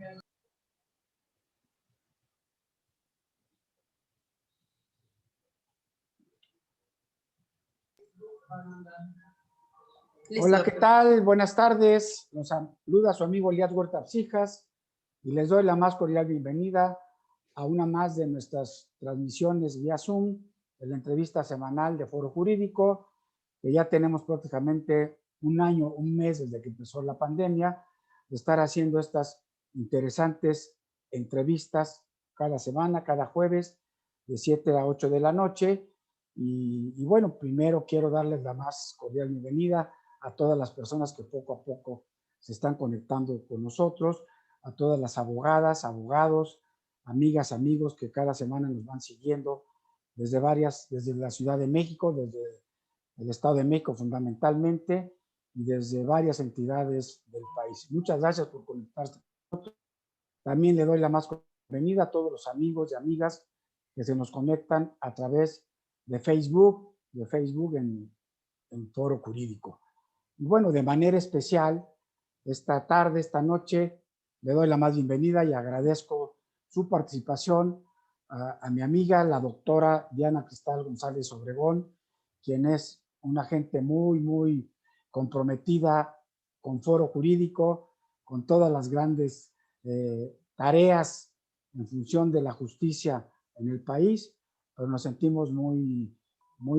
Listo. Hola, ¿qué tal? Buenas tardes. Nos saluda su amigo Elías Huerta Arcijas y les doy la más cordial bienvenida a una más de nuestras transmisiones vía Zoom, de la entrevista semanal de Foro Jurídico, que ya tenemos prácticamente un año, un mes desde que empezó la pandemia, de estar haciendo estas interesantes entrevistas cada semana, cada jueves, de 7 a 8 de la noche. Y bueno, primero quiero darles la más cordial bienvenida a todas las personas que poco a poco se están conectando con nosotros, a todas las abogadas, abogados, amigas, amigos que cada semana nos van siguiendo desde la Ciudad de México, desde el Estado de México fundamentalmente, y desde varias entidades del país. Muchas gracias por conectarse con nosotros. También le doy la más bienvenida a todos los amigos y amigas que se nos conectan a través de Facebook en Foro Jurídico. Y bueno, de manera especial, esta tarde, esta noche, le doy la más bienvenida y agradezco su participación a mi amiga, la doctora Diana Cristal González Obregón, quien es una gente muy comprometida con Foro Jurídico, con todas las grandes tareas en función de la justicia en el país, pero nos sentimos muy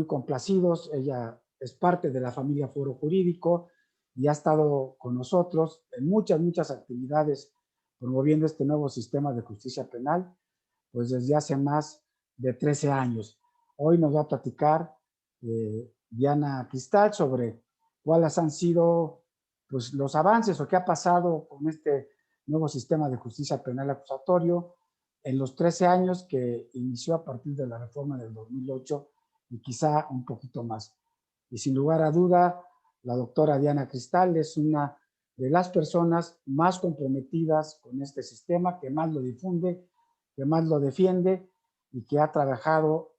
complacidos. Ella es parte de la familia Foro Jurídico y ha estado con nosotros en muchas actividades promoviendo este nuevo sistema de justicia penal, pues desde hace más de 13 años. Hoy nos va a platicar Diana Cristal sobre cuáles han sido pues, los avances o qué ha pasado con este nuevo sistema de justicia penal acusatorio en los 13 años que inició a partir de la reforma del 2008 y quizá un poquito más. Y sin lugar a duda, la doctora Diana Cristal es una de las personas más comprometidas con este sistema, que más lo difunde, que más lo defiende y que ha trabajado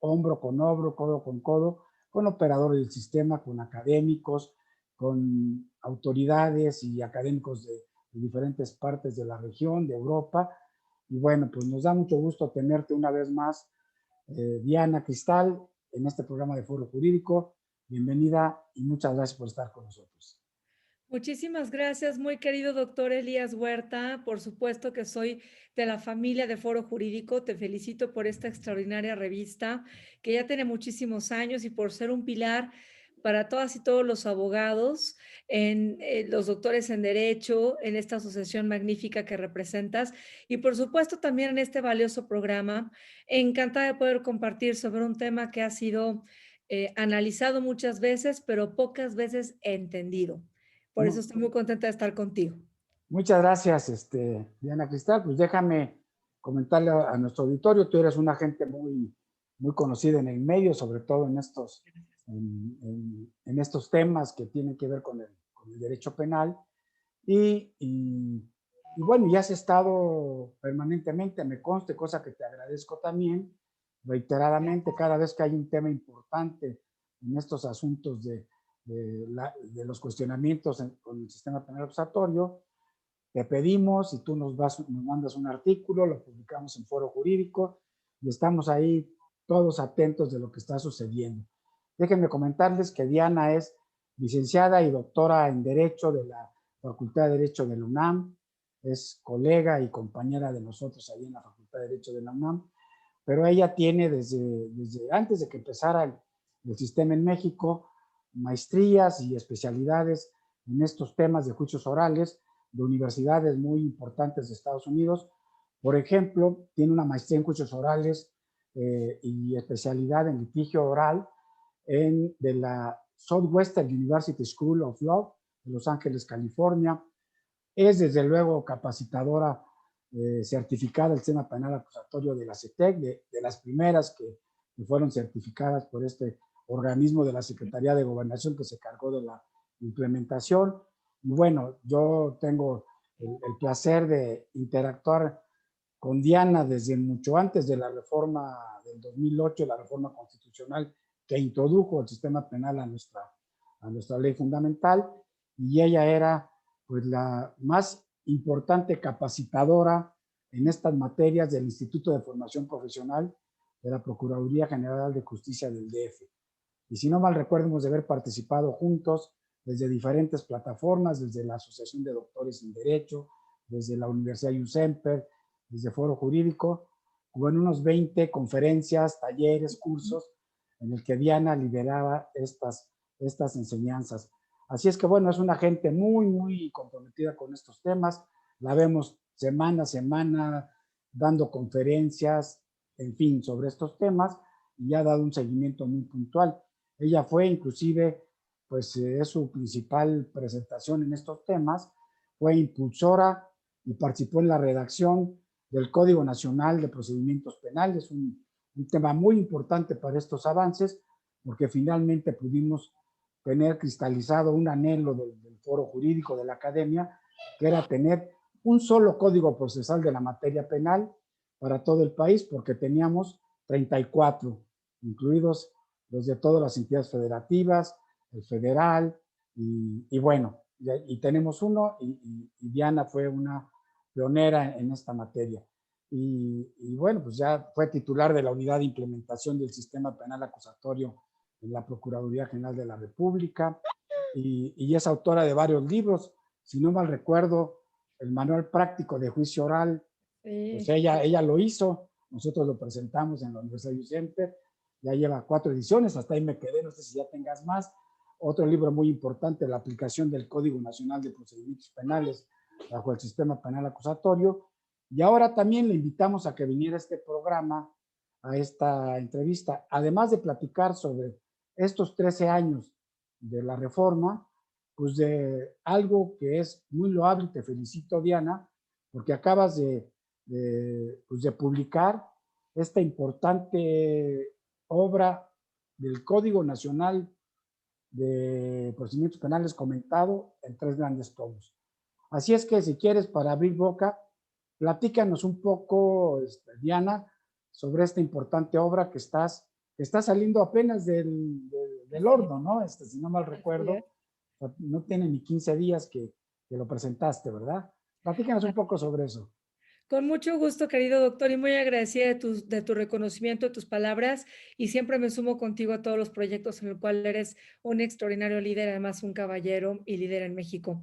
hombro con hombro, codo con codo, con operadores del sistema, con académicos, con autoridades y académicos de diferentes partes de la región, de Europa. Y bueno, pues nos da mucho gusto tenerte una vez más, Diana Cristal, en este programa de Foro Jurídico. Bienvenida y muchas gracias por estar con nosotros. Muchísimas gracias, muy querido doctor Elías Huerta. Por supuesto que soy de la familia de Foro Jurídico. Te felicito por esta extraordinaria revista que ya tiene muchísimos años y por ser un pilar para todas y todos los abogados, los doctores en Derecho, en esta asociación magnífica que representas y por supuesto también en este valioso programa. Encantada de poder compartir sobre un tema que ha sido analizado muchas veces, pero pocas veces entendido. Por eso estoy muy contenta de estar contigo. Muchas gracias, Diana Cristal. Pues déjame comentarle a nuestro auditorio, tú eres una gente muy conocida en el medio, sobre todo en estos temas que tienen que ver con el derecho penal. Y bueno, ya has estado permanentemente, me conste, cosa que te agradezco también, reiteradamente, cada vez que hay un tema importante en estos asuntos de los cuestionamientos con el sistema penal acusatorio, te pedimos y tú nos mandas un artículo, lo publicamos en Foro Jurídico y estamos ahí todos atentos de lo que está sucediendo. Déjenme comentarles que Diana es licenciada y doctora en Derecho de la Facultad de Derecho de la UNAM, es colega y compañera de nosotros ahí en la Facultad de Derecho de la UNAM, pero ella tiene desde antes de que empezara el sistema en México, maestrías y especialidades en estos temas de juicios orales de universidades muy importantes de Estados Unidos. Por ejemplo, tiene una maestría en juicios orales y especialidad en litigio oral de la Southwestern University School of Law de Los Ángeles, California. Es desde luego capacitadora certificada del sistema penal acusatorio de la CETEC, de las primeras que fueron certificadas por este organismo de la Secretaría de Gobernación que se cargó de la implementación. Y bueno, yo tengo el placer de interactuar con Diana desde mucho antes de la reforma del 2008, la reforma constitucional que introdujo el sistema penal a nuestra ley fundamental, y ella era pues la más importante capacitadora en estas materias del Instituto de Formación Profesional de la Procuraduría General de Justicia del DF. Y si no mal recuerdo, hemos de haber participado juntos desde diferentes plataformas, desde la Asociación de Doctores en Derecho, desde la Universidad USEMPER, desde Foro Jurídico, hubo en unos 20 conferencias, talleres, cursos, en el que Diana lideraba estas enseñanzas. Así es que, bueno, es una gente muy, muy comprometida con estos temas. La vemos semana a semana dando conferencias, en fin, sobre estos temas, y ha dado un seguimiento muy puntual. Ella fue inclusive, pues es su principal presentación en estos temas, fue impulsora y participó en la redacción del Código Nacional de Procedimientos Penales, un tema muy importante para estos avances, porque finalmente pudimos tener cristalizado un anhelo del foro jurídico de la academia, que era tener un solo código procesal de la materia penal para todo el país, porque teníamos 34, incluidos los de todas las entidades federativas, el federal, y bueno, y tenemos uno, y Diana fue una pionera en esta materia. Y bueno, pues ya fue titular de la unidad de implementación del sistema penal acusatorio en la Procuraduría General de la República, y es autora de varios libros. Si no mal recuerdo, el manual práctico de juicio oral, pues Sí. ella lo hizo, nosotros lo presentamos en la Universidad de Center, ya lleva 4 ediciones, hasta ahí me quedé, no sé si ya tengas más. Otro libro muy importante, la aplicación del Código Nacional de Procedimientos Penales bajo el sistema penal acusatorio. Y ahora también le invitamos a que viniera a este programa, a esta entrevista, además de platicar sobre estos 13 años de la reforma, pues de algo que es muy loable, y te felicito, Diana, porque acabas pues de publicar esta importante obra del Código Nacional de Procedimientos Penales comentado en 3 grandes tomos. Así es que si quieres, para abrir boca, platícanos un poco, Diana, sobre esta importante obra que está saliendo apenas del Así es, horno, ¿no? Si no mal así es. recuerdo, no tiene ni 15 días que lo presentaste, ¿verdad? Platícanos un poco sobre eso. Con mucho gusto, querido doctor, y muy agradecida de tu reconocimiento, de tus palabras, y siempre me sumo contigo a todos los proyectos en los cuales eres un extraordinario líder, además un caballero y líder en México.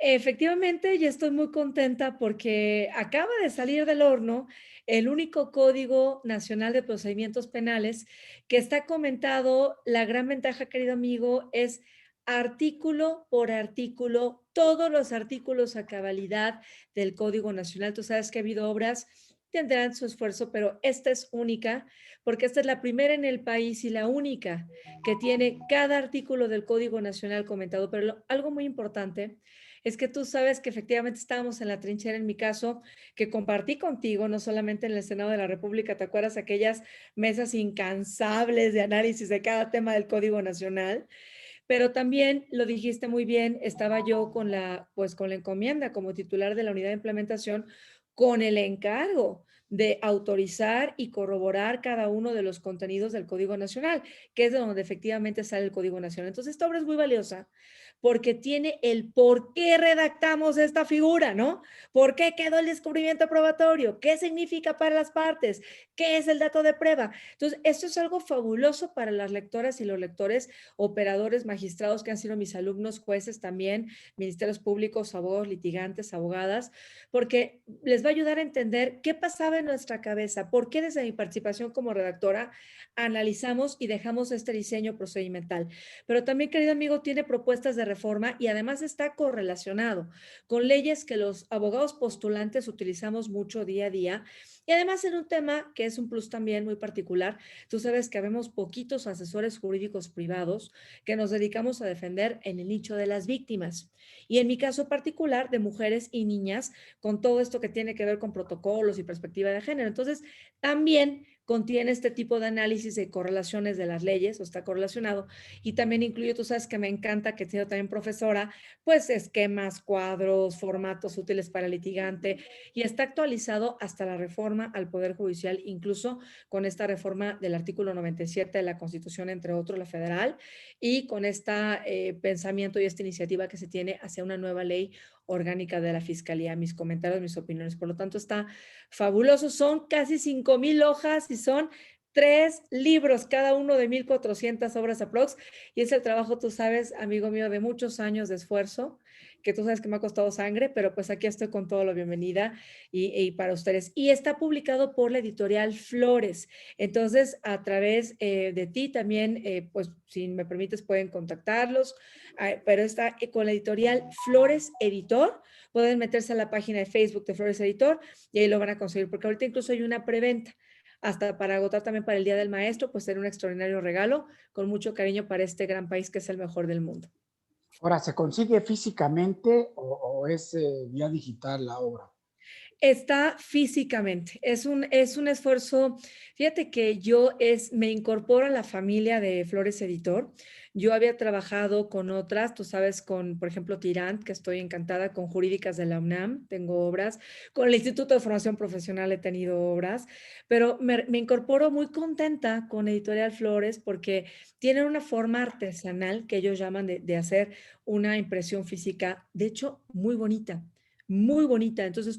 Efectivamente, y estoy muy contenta porque acaba de salir del horno el único Código Nacional de Procedimientos Penales que está comentado. La gran ventaja, querido amigo, es artículo por artículo, todos los artículos a cabalidad del Código Nacional. Tú sabes que ha habido obras, tendrán su esfuerzo, pero esta es única, porque esta es la primera en el país y la única que tiene cada artículo del Código Nacional comentado. Pero algo muy importante es que tú sabes que efectivamente estábamos en la trinchera, en mi caso, que compartí contigo, no solamente en el Senado de la República. ¿Te acuerdas aquellas mesas incansables de análisis de cada tema del Código Nacional? Pero también lo dijiste muy bien, estaba yo con pues con la encomienda como titular de la unidad de implementación, con el encargo de autorizar y corroborar cada uno de los contenidos del Código Nacional, que es de donde efectivamente sale el Código Nacional. Entonces, esta obra es muy valiosa porque tiene el por qué redactamos esta figura, ¿no? ¿Por qué quedó el descubrimiento probatorio? ¿Qué significa para las partes? ¿Qué es el dato de prueba? Entonces, esto es algo fabuloso para las lectoras y los lectores, operadores, magistrados que han sido mis alumnos, jueces también, ministerios públicos, abogados, litigantes, abogadas, porque les va a ayudar a entender qué pasaba en nuestra cabeza, por qué desde mi participación como redactora analizamos y dejamos este diseño procedimental. Pero también, querido amigo, tiene propuestas de reforma y además está correlacionado con leyes que los abogados postulantes utilizamos mucho día a día. Y además en un tema que es un plus también muy particular, tú sabes que habemos poquitos asesores jurídicos privados que nos dedicamos a defender en el nicho de las víctimas. Y en mi caso particular, de mujeres y niñas, con todo esto que tiene que ver con protocolos y perspectiva de género. Entonces, también contiene este tipo de análisis de correlaciones de las leyes, o está correlacionado, y también incluye, tú sabes que me encanta, que he sido también profesora, pues esquemas, cuadros, formatos útiles para el litigante, y está actualizado hasta la reforma al Poder Judicial, incluso con esta reforma del artículo 97 de la Constitución, entre otros, la federal, y con este pensamiento y esta iniciativa que se tiene hacia una nueva ley orgánica de la Fiscalía, mis comentarios, mis opiniones. Por lo tanto, está fabuloso. Son casi 5,000 hojas y son 3 libros, cada uno de 1,400 obras aprox. Y es el trabajo, tú sabes, amigo mío, de muchos años de esfuerzo, que tú sabes que me ha costado sangre, pero pues aquí estoy con todo lo bienvenida y para ustedes. Y está publicado por la editorial Flores. Entonces, a través de ti también, pues si me permites, pueden contactarlos, pero está con la editorial Flores Editor. Pueden meterse a la página de Facebook de Flores Editor y ahí lo van a conseguir, porque ahorita incluso hay una preventa hasta para agotar también para el Día del Maestro, pues ser un extraordinario regalo con mucho cariño para este gran país que es el mejor del mundo. Ahora, ¿se consigue físicamente o es vía digital la obra? Está físicamente, es un esfuerzo, fíjate que me incorporo a la familia de Flores Editor. Yo había trabajado con otras, tú sabes, con, por ejemplo, Tirant, que estoy encantada, con Jurídicas de la UNAM, tengo obras, con el Instituto de Formación Profesional he tenido obras, pero me incorporo muy contenta con Editorial Flores porque tienen una forma artesanal que ellos llaman de hacer una impresión física, de hecho, muy bonita. Muy bonita. Entonces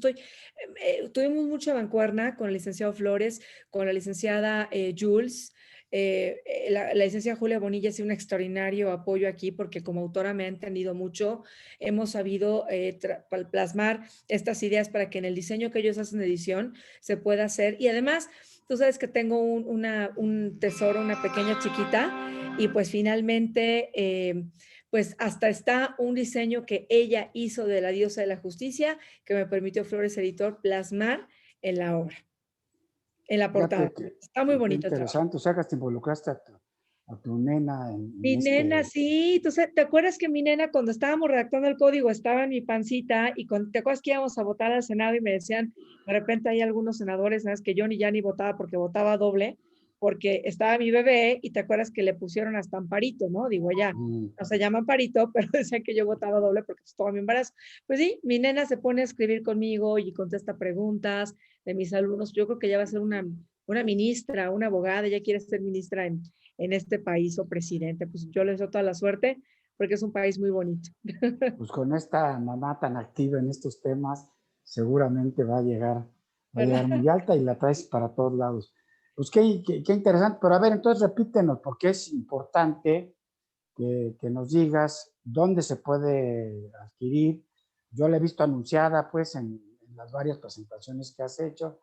tuvimos mucha mancuerna con el licenciado Flores, con la licenciada Jules. La licenciada Julia Bonilla es un extraordinario apoyo aquí porque como autora me ha entendido mucho. Hemos sabido plasmar estas ideas para que en el diseño que ellos hacen de edición se pueda hacer. Y además, tú sabes que tengo un tesoro, una pequeña chiquita, y pues finalmente pues hasta está un diseño que ella hizo de la diosa de la justicia que me permitió Flores Editor plasmar en la obra, en la portada. Fíjate que, Está muy qué bonito el trabajo. interesante, o sea, que te involucraste a tu nena Mi en nena, este... sí, ¿te acuerdas que mi nena cuando estábamos redactando el código estaba en mi pancita y te acuerdas que íbamos a votar al Senado y me decían, de repente hay algunos senadores, ¿sabes? Que yo ni ya ni votaba porque votaba doble, porque estaba mi bebé y te acuerdas que le pusieron hasta Amparito, ¿no? Digo, ya, no se llama Amparito, pero decían que yo votaba doble porque estaba mi embarazo. Pues sí, mi nena se pone a escribir conmigo y contesta preguntas de mis alumnos. Yo creo que ya va a ser una ministra, una abogada, ella quiere ser ministra en este país o presidente. Pues yo les doy toda la suerte porque es un país muy bonito. Pues con esta mamá tan activa en estos temas, seguramente va a llegar muy alta y la traes para todos lados. Pues qué interesante, pero a ver, entonces repítenos, porque es importante que nos digas dónde se puede adquirir. Yo la he visto anunciada pues en las varias presentaciones que has hecho.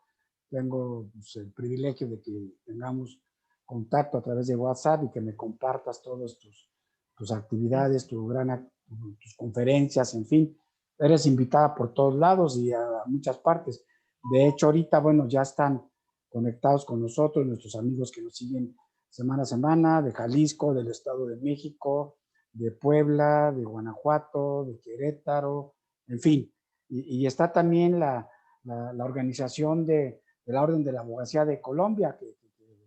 Tengo pues, el privilegio de que tengamos contacto a través de WhatsApp y que me compartas todas tus actividades, tus conferencias, en fin. Eres invitada por todos lados y a muchas partes. De hecho, ahorita, bueno, ya están conectados con nosotros nuestros amigos que nos siguen semana a semana, de Jalisco, del Estado de México, de Puebla, de Guanajuato, de Querétaro, en fin. Y está también la organización de la Orden de la Abogacía de Colombia,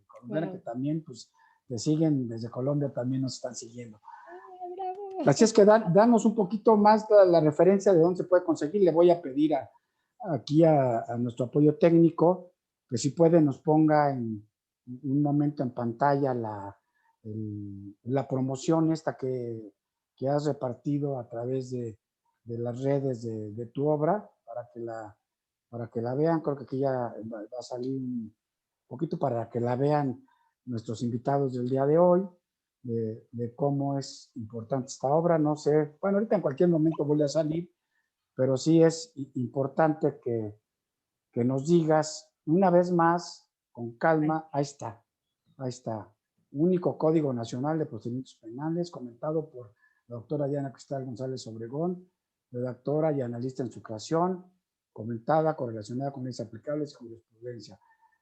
colombiana, que Wow. también pues te siguen desde Colombia, también nos están siguiendo. Ay, bravo. Así es que danos un poquito más la referencia de dónde se puede conseguir. Le voy a pedir aquí a nuestro apoyo técnico que si puede nos ponga en un momento en pantalla la promoción esta que has repartido a través de las redes de tu obra para que la vean. Creo que aquí ya va a salir un poquito para que la vean nuestros invitados del día de hoy, de cómo es importante esta obra. No sé, bueno, ahorita en cualquier momento vuelve a salir, pero sí es importante que nos digas una vez más, con calma, ahí está, único Código Nacional de Procedimientos Penales, comentado por la doctora Diana Cristal González Obregón, redactora y analista en su creación, comentada, correlacionada con leyes aplicables y jurisprudencia.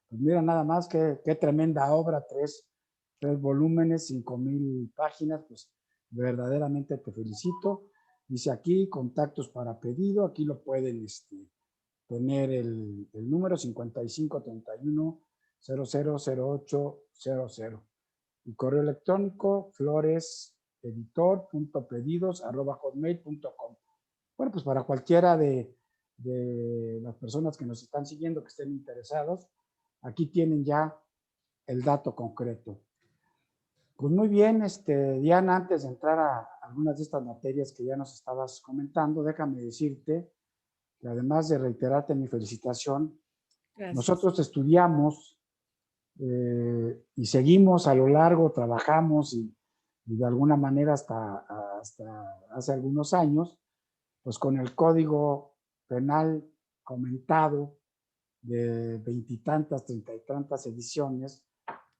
Pues mira, nada más qué tremenda obra, tres volúmenes, 5,000 páginas, pues verdaderamente te felicito. Dice aquí, contactos para pedido, aquí lo pueden tener el número 5531-000800. Y correo electrónico floreseditor.pedidos@hotmail.com. Bueno, pues para cualquiera de las personas que nos están siguiendo, que estén interesados, aquí tienen ya el dato concreto. Pues muy bien, Diana, antes de entrar algunas de estas materias que ya nos estabas comentando, déjame decirte que además de reiterarte mi felicitación, Gracias. nosotros estudiamos y seguimos a lo largo, trabajamos y de alguna manera hasta hace algunos años, pues con el Código Penal comentado de veintitantas, treinta y tantas ediciones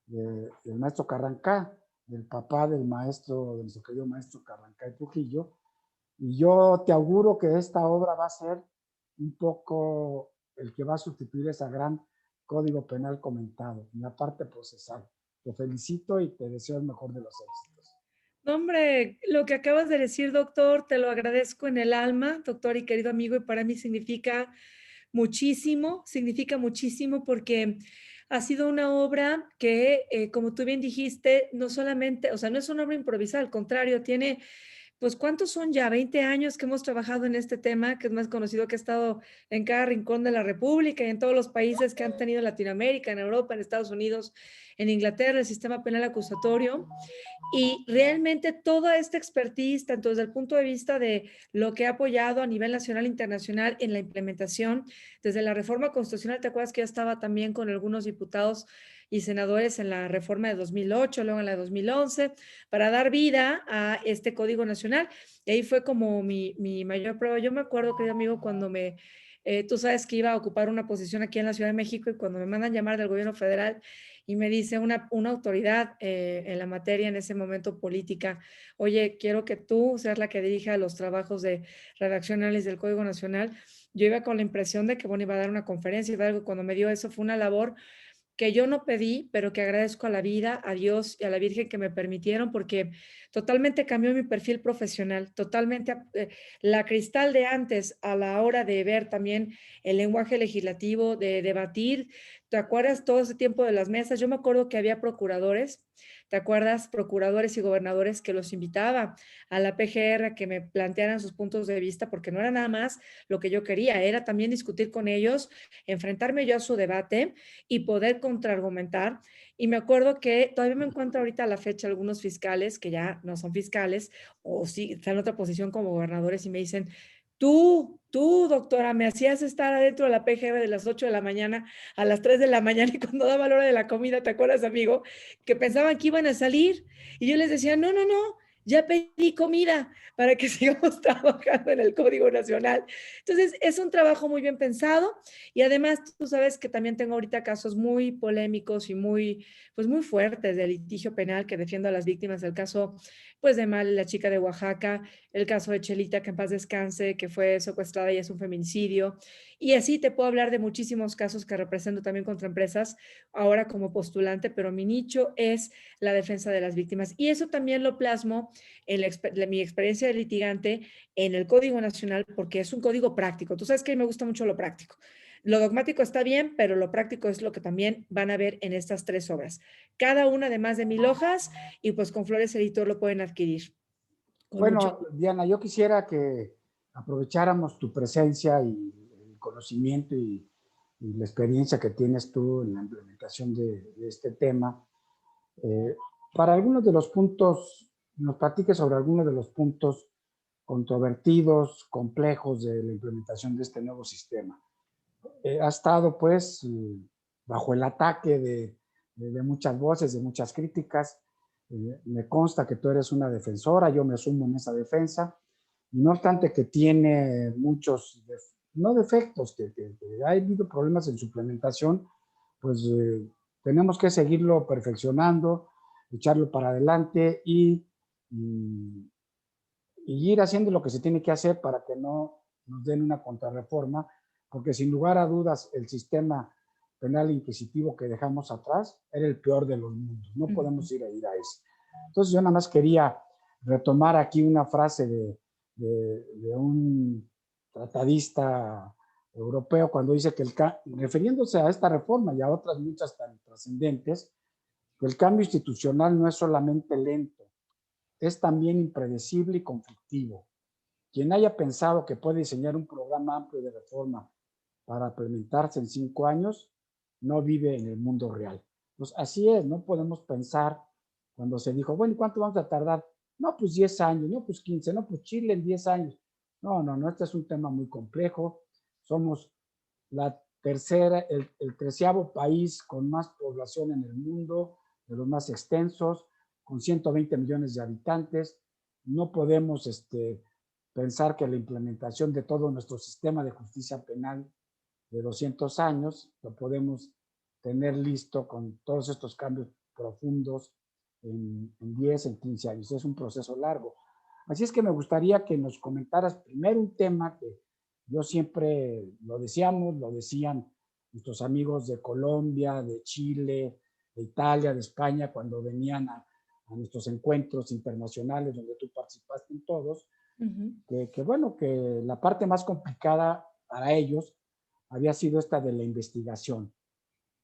del maestro Carrancá, del papá del maestro, de nuestro querido maestro Carrancá y Trujillo. Y yo te auguro que esta obra va a ser un poco el que va a sustituir ese gran Código Penal comentado, en la parte procesal. Te felicito y te deseo el mejor de los éxitos. No, hombre, lo que acabas de decir, doctor, te lo agradezco en el alma, doctor y querido amigo, y para mí significa muchísimo porque ha sido una obra que, como tú bien dijiste, no solamente, o sea, no es una obra improvisada, al contrario, tiene pues, ¿cuántos son ya? 20 años que hemos trabajado en este tema, que es más conocido, que ha estado en cada rincón de la república y en todos los países que han tenido en Latinoamérica, en Europa, en Estados Unidos, en Inglaterra, el sistema penal acusatorio. Y realmente toda esta expertise, tanto desde el punto de vista de lo que ha apoyado a nivel nacional e internacional en la implementación, desde la reforma constitucional, ¿te acuerdas que yo estaba también con algunos diputados y senadores en la reforma de 2008, luego en la de 2011, para dar vida a este Código Nacional? Y ahí fue como mi mayor prueba. Yo me acuerdo, querido amigo, cuando tú sabes que iba a ocupar una posición aquí en la Ciudad de México y cuando me mandan llamar del gobierno federal y me dice una autoridad en la materia, en ese momento política, oye, quiero que tú seas la que dirija los trabajos de redaccionales del Código Nacional. Yo iba con la impresión de que, bueno, iba a dar una conferencia, iba a algo, cuando me dio eso fue una labor que yo no pedí, pero que agradezco a la vida, a Dios y a la Virgen que me permitieron, porque totalmente cambió mi perfil profesional, totalmente la Cristal de antes a la hora de ver también el lenguaje legislativo, de debatir. ¿Te acuerdas todo ese tiempo de las mesas? Yo me acuerdo que había procuradores, ¿te acuerdas? Procuradores y gobernadores que los invitaba a la PGR a que me plantearan sus puntos de vista, porque no era nada más lo que yo quería, era también discutir con ellos, enfrentarme yo a su debate y poder contraargumentar. Y me acuerdo que todavía me encuentro ahorita a la fecha algunos fiscales que ya no son fiscales o sí están en otra posición como gobernadores y me dicen, doctora, me hacías estar adentro de la PGB de las 8 de la mañana a las 3 de la mañana y cuando daba la hora de la comida, ¿te acuerdas, amigo? Que pensaban que iban a salir y yo les decía, no, no, no, ya pedí comida para que sigamos trabajando en el Código Nacional. Entonces, es un trabajo muy bien pensado y además tú sabes que también tengo ahorita casos muy polémicos y pues muy fuertes de litigio penal que defiendo a las víctimas. El caso, pues de Mal, la chica de Oaxaca, el caso de Chelita, que en paz descanse, que fue secuestrada y es un feminicidio. Y así te puedo hablar de muchísimos casos que represento también contra empresas ahora como postulante, pero mi nicho es la defensa de las víctimas. Y eso también lo plasmo en mi experiencia de litigante en el Código Nacional, porque es un código práctico. Tú sabes que a mí me gusta mucho lo práctico. Lo dogmático está bien, pero lo práctico es lo que también van a ver en estas 3 obras. Cada una de más de 1000 hojas y pues con Flores Editor lo pueden adquirir. Con mucho Bueno, gusto. Diana, yo quisiera que aprovecháramos tu presencia y el conocimiento y la experiencia que tienes tú en la implementación de este tema. Eh, para algunos de los puntos, nos platiques sobre algunos de los puntos controvertidos, complejos de la implementación de este nuevo sistema. Ha estado pues bajo el ataque de muchas voces, de muchas críticas. Me consta que tú eres una defensora, yo me sumo en esa defensa, no obstante que tiene muchos, no defectos, que ha habido problemas en su implementación, pues tenemos que seguirlo perfeccionando, echarlo para adelante y ir haciendo lo que se tiene que hacer para que no nos den una contrarreforma, porque sin lugar a dudas el sistema penal inquisitivo que dejamos atrás era el peor de los mundos, no podemos ir a ese. Entonces yo nada más quería retomar aquí una frase de un tratadista europeo cuando dice que refiriéndose a esta reforma y a otras muchas tan trascendentes, que el cambio institucional no es solamente lento, es también impredecible y conflictivo. Quien haya pensado que puede diseñar un programa amplio de reforma para implementarse en 5 años, no vive en el mundo real. Pues así es, no podemos pensar cuando se dijo, bueno, ¿y cuánto vamos a tardar? No, pues 10 años, no, pues 15, no, pues Chile en 10 años. No, no, no, este es un tema muy complejo. Somos la tercera, el 13º país con más población en el mundo, de los más extensos, con 120 millones de habitantes. No podemos pensar que la implementación de todo nuestro sistema de justicia penal de 200 años lo podemos tener listo con todos estos cambios profundos en 10, en 15 años. Es un proceso largo. Así es que me gustaría que nos comentaras primero un tema que yo siempre lo decíamos, lo decían nuestros amigos de Colombia, de Chile, de Italia, de España, cuando venían a nuestros encuentros internacionales, donde tú participaste en todos, bueno, que la parte más complicada para ellos había sido esta de la investigación,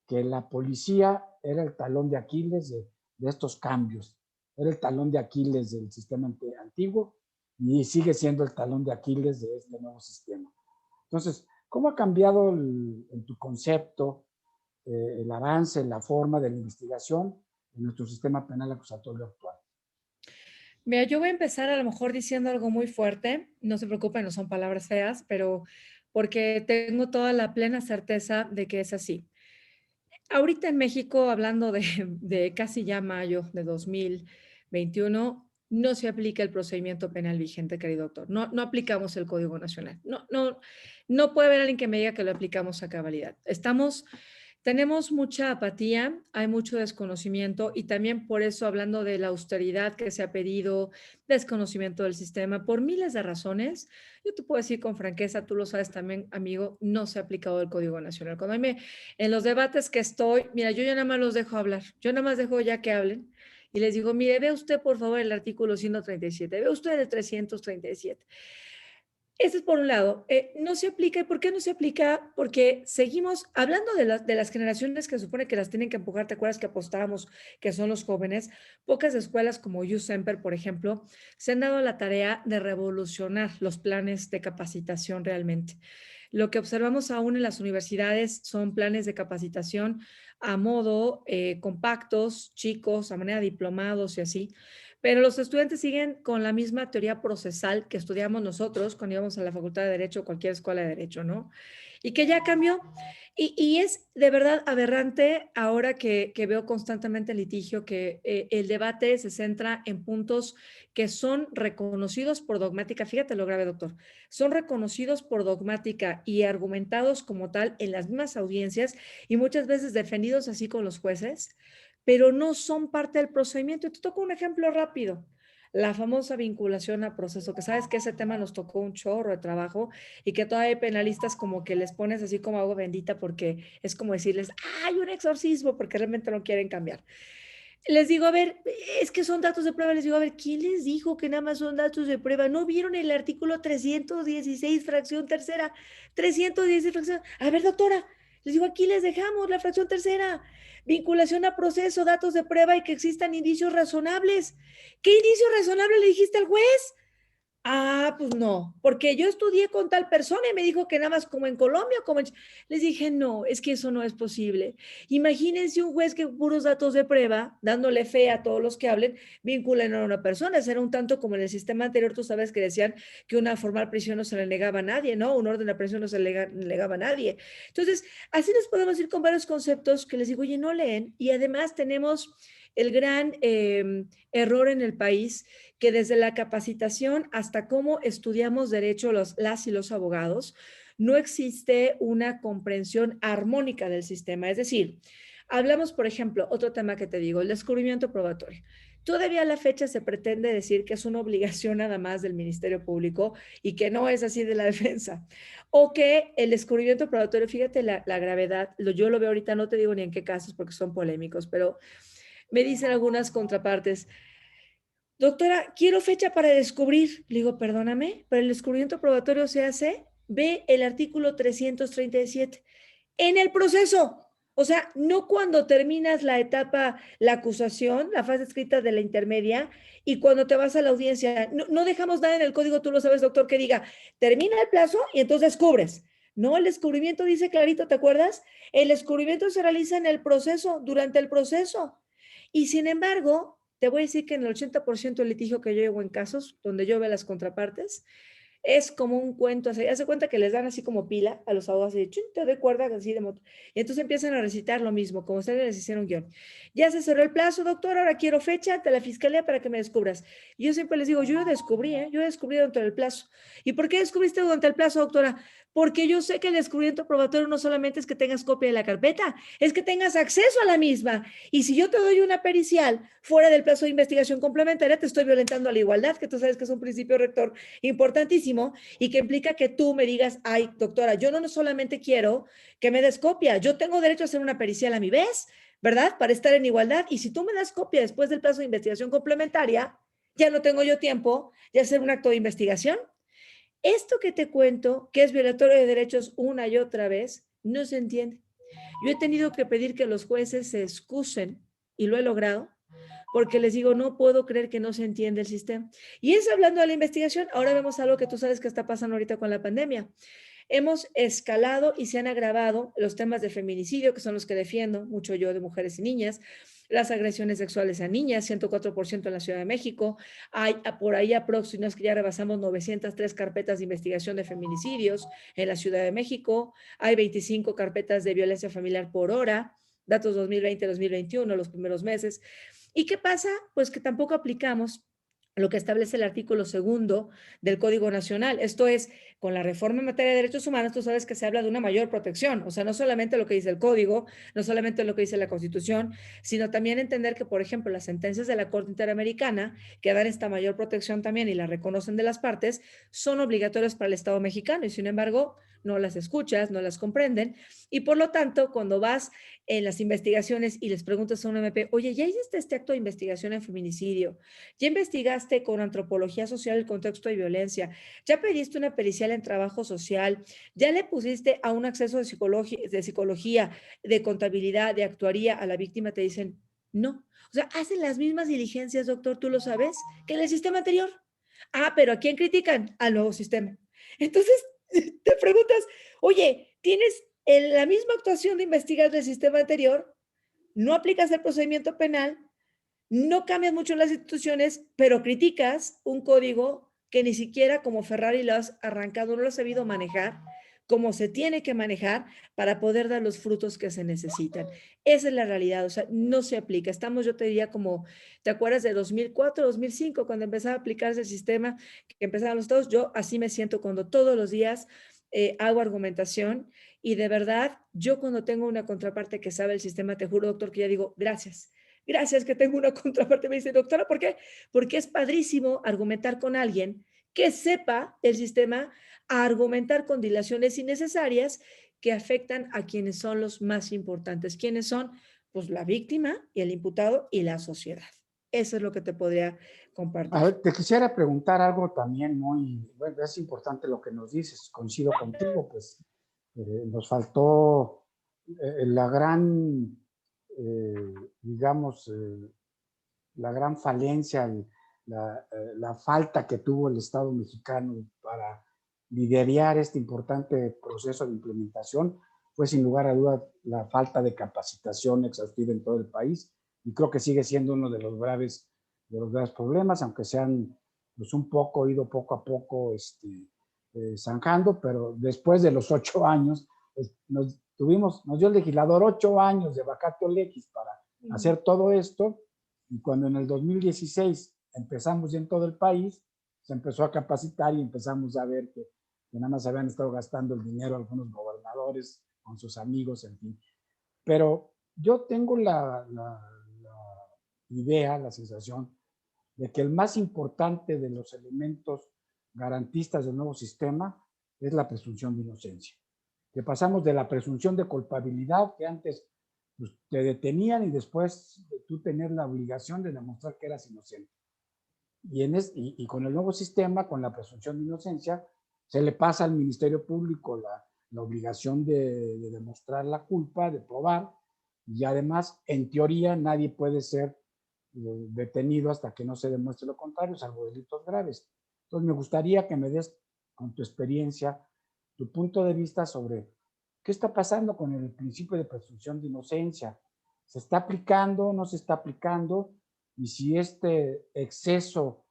que la policía era el talón de Aquiles de estos cambios, era el talón de Aquiles del sistema antiguo y sigue siendo el talón de Aquiles de este nuevo sistema. Entonces, ¿cómo ha cambiado en tu concepto el avance, la forma de la investigación en nuestro sistema penal acusatorio actual? Mira, yo voy a empezar a lo mejor diciendo algo muy fuerte, no se preocupen, no son palabras feas, pero porque tengo toda la plena certeza de que es así. Ahorita en México, hablando de casi ya mayo de 2021, no se aplica el procedimiento penal vigente, querido doctor. No, no aplicamos el Código Nacional. No, no, no puede haber alguien que me diga que lo aplicamos a cabalidad. Tenemos mucha apatía, hay mucho desconocimiento y también por eso, hablando de la austeridad que se ha pedido, desconocimiento del sistema, por miles de razones, yo te puedo decir con franqueza, tú lo sabes también, amigo, no se ha aplicado el Código Nacional. En los debates que estoy, mira, yo ya nada más los dejo hablar, yo nada más dejo ya que hablen y les digo, mire, ve usted por favor el artículo 137, ve usted el 337. Ese es por un lado. No se aplica. ¿Y por qué no se aplica? Porque seguimos hablando de las generaciones que se supone que las tienen que empujar. ¿Te acuerdas que apostábamos que son los jóvenes? Pocas escuelas como U Semper, por ejemplo, se han dado la tarea de revolucionar los planes de capacitación realmente. Lo que observamos aún en las universidades son planes de capacitación a modo compactos, chicos, a manera de diplomados y así. Pero los estudiantes siguen con la misma teoría procesal que estudiamos nosotros cuando íbamos a la Facultad de Derecho o cualquier escuela de Derecho, ¿no? Y que ya cambió. Y es de verdad aberrante ahora que veo constantemente el litigio, que el debate se centra en puntos que son reconocidos por dogmática. Fíjate lo grave, doctor. Son reconocidos por dogmática y argumentados como tal en las mismas audiencias y muchas veces defendidos así con los jueces, pero no son parte del procedimiento. Y te toco un ejemplo rápido. La famosa vinculación a proceso, que sabes que ese tema nos tocó un chorro de trabajo y que todavía hay penalistas como que les pones así como agua bendita porque es como decirles, hay un exorcismo porque realmente no quieren cambiar. Les digo, a ver, es que son datos de prueba. Les digo, a ver, ¿quién les dijo que nada más son datos de prueba? ¿No vieron el artículo 316, fracción tercera? 316, fracción. A ver, doctora, les digo, aquí les dejamos la fracción tercera. Vinculación a proceso, datos de prueba y que existan indicios razonables. ¿Qué indicio razonable le dijiste al juez? Ah, pues no, porque yo estudié con tal persona y me dijo que nada más como en Colombia, Les dije, no, es que eso no es posible. Imagínense un juez que puros datos de prueba, dándole fe a todos los que hablen, vinculen a una persona. Será un tanto como en el sistema anterior, tú sabes que decían que una formal prisión no se le negaba a nadie, ¿no? Un orden de prisión no se le negaba a nadie. Entonces, así nos podemos ir con varios conceptos que les digo, oye, no leen. Y además tenemos el gran error en el país que desde la capacitación hasta cómo estudiamos derecho las y los abogados, no existe una comprensión armónica del sistema. Es decir, hablamos, por ejemplo, otro tema que te digo, el descubrimiento probatorio. Todavía a la fecha se pretende decir que es una obligación nada más del Ministerio Público y que no es así de la defensa. O que el descubrimiento probatorio, fíjate la gravedad, yo lo veo ahorita, no te digo ni en qué casos porque son polémicos, pero me dicen algunas contrapartes, doctora, quiero fecha para descubrir. Le digo, perdóname, pero el descubrimiento probatorio se hace, ve el artículo 337, en el proceso. O sea, no cuando terminas la etapa, la acusación, la fase escrita de la intermedia, y cuando te vas a la audiencia. No, no dejamos nada en el código, tú lo sabes, doctor, que diga, termina el plazo y entonces descubres. No, el descubrimiento dice clarito, ¿te acuerdas? El descubrimiento se realiza en el proceso, durante el proceso. Y sin embargo, te voy a decir que en el 80% del litigio que yo llevo en casos donde yo veo las contrapartes, es como un cuento, así, haz de cuenta que les dan así como pila a los abogados, y chin, te doy cuerda así de moto. Y entonces empiezan a recitar lo mismo, como ustedes les hicieron guión. Ya se cerró el plazo, doctor, ahora quiero fecha ante la fiscalía para que me descubras. Y yo siempre les digo, yo descubrí, ¿eh? Yo descubrí dentro del plazo. ¿Y por qué descubriste durante el plazo, doctora? Porque yo sé que el descubrimiento probatorio no solamente es que tengas copia de la carpeta, es que tengas acceso a la misma. Y si yo te doy una pericial fuera del plazo de investigación complementaria, te estoy violentando a la igualdad, que tú sabes que es un principio rector importantísimo y que implica que tú me digas, ay, doctora, yo no solamente quiero que me des copia, yo tengo derecho a hacer una pericial a mi vez, ¿verdad? Para estar en igualdad. Y si tú me das copia después del plazo de investigación complementaria, ya no tengo yo tiempo de hacer un acto de investigación. Esto que te cuento, que es violatorio de derechos una y otra vez, no se entiende. Yo he tenido que pedir que los jueces se excusen y lo he logrado porque les digo, no puedo creer que no se entiende el sistema. Y es hablando de la investigación, ahora vemos algo que tú sabes que está pasando ahorita con la pandemia. Hemos escalado y se han agravado los temas de feminicidio, que son los que defiendo mucho yo de mujeres y niñas, las agresiones sexuales a niñas, 104% en la Ciudad de México, hay por ahí aproximadamente que ya rebasamos 903 carpetas de investigación de feminicidios en la Ciudad de México, hay 25 carpetas de violencia familiar por hora, datos 2020-2021, los primeros meses. ¿Y qué pasa? Pues que tampoco aplicamos lo que establece el artículo segundo del Código Nacional. Esto es, con la reforma en materia de derechos humanos, tú sabes que se habla de una mayor protección, o sea, no solamente lo que dice el Código, no solamente lo que dice la Constitución, sino también entender que, por ejemplo, las sentencias de la Corte Interamericana, que dan esta mayor protección también y la reconocen de las partes, son obligatorias para el Estado mexicano y, sin embargo, no las escuchas, no las comprenden, y por lo tanto, cuando vas en las investigaciones y les preguntas a un MP, oye, ¿ya hiciste este acto de investigación en feminicidio? ¿Ya investigaste con antropología social el contexto de violencia? ¿Ya pediste una pericial en trabajo social? ¿Ya le pusiste a un acceso de psicología, de contabilidad, de actuaría a la víctima? Te dicen, no. O sea, hacen las mismas diligencias, doctor, tú lo sabes, que en el sistema anterior. Ah, pero ¿a quién critican? Al nuevo sistema. Entonces, te preguntas, oye, ¿tienes la misma actuación de investigar del sistema anterior? No aplicas el procedimiento penal, no cambias mucho las instituciones, pero criticas un código que ni siquiera como Ferrari lo has arrancado, no lo has sabido manejar como se tiene que manejar para poder dar los frutos que se necesitan. Esa es la realidad, o sea, no se aplica. Estamos, yo te diría, como, ¿te acuerdas de 2004, 2005, cuando empezaba a aplicarse el sistema, que empezaban los estados? Yo así me siento cuando todos los días hago argumentación y de verdad, yo cuando tengo una contraparte que sabe el sistema, te juro, doctor, que ya digo, gracias. Gracias que tengo una contraparte. Me dice, doctora, ¿por qué? Porque es padrísimo argumentar con alguien que sepa el sistema, a argumentar con dilaciones innecesarias que afectan a quienes son los más importantes. ¿Quiénes son? Pues la víctima y el imputado y la sociedad. Eso es lo que te podría A compartir. ver, te quisiera preguntar algo también muy, bueno, es importante lo que nos dices, coincido contigo, pues nos faltó la gran, digamos, la gran falencia, la falta que tuvo el Estado mexicano para liderar este importante proceso de implementación fue sin lugar a dudas la falta de capacitación exhaustiva en todo el país y creo que sigue siendo uno de los graves problemas, aunque se han pues, un poco ido poco a poco zanjando, pero después de los 8 años, pues, nos dio el legislador 8 años de vacatio legis para hacer todo esto y cuando en el 2016 empezamos ya en todo el país, se empezó a capacitar y empezamos a ver que nada más habían estado gastando el dinero algunos gobernadores con sus amigos, en fin. Pero yo tengo la idea, la sensación de que el más importante de los elementos garantistas del nuevo sistema es la presunción de inocencia. Que pasamos de la presunción de culpabilidad, que antes pues, te detenían y después tú tenías la obligación de demostrar que eras inocente. Y con el nuevo sistema, con la presunción de inocencia, se le pasa al Ministerio Público la obligación de demostrar la culpa, de probar, y además, en teoría, nadie puede ser detenido hasta que no se demuestre lo contrario, salvo delitos graves. Entonces, me gustaría que me des, con tu experiencia, tu punto de vista sobre qué está pasando con el principio de presunción de inocencia. ¿Se está aplicando? ¿No se está aplicando? y si este exceso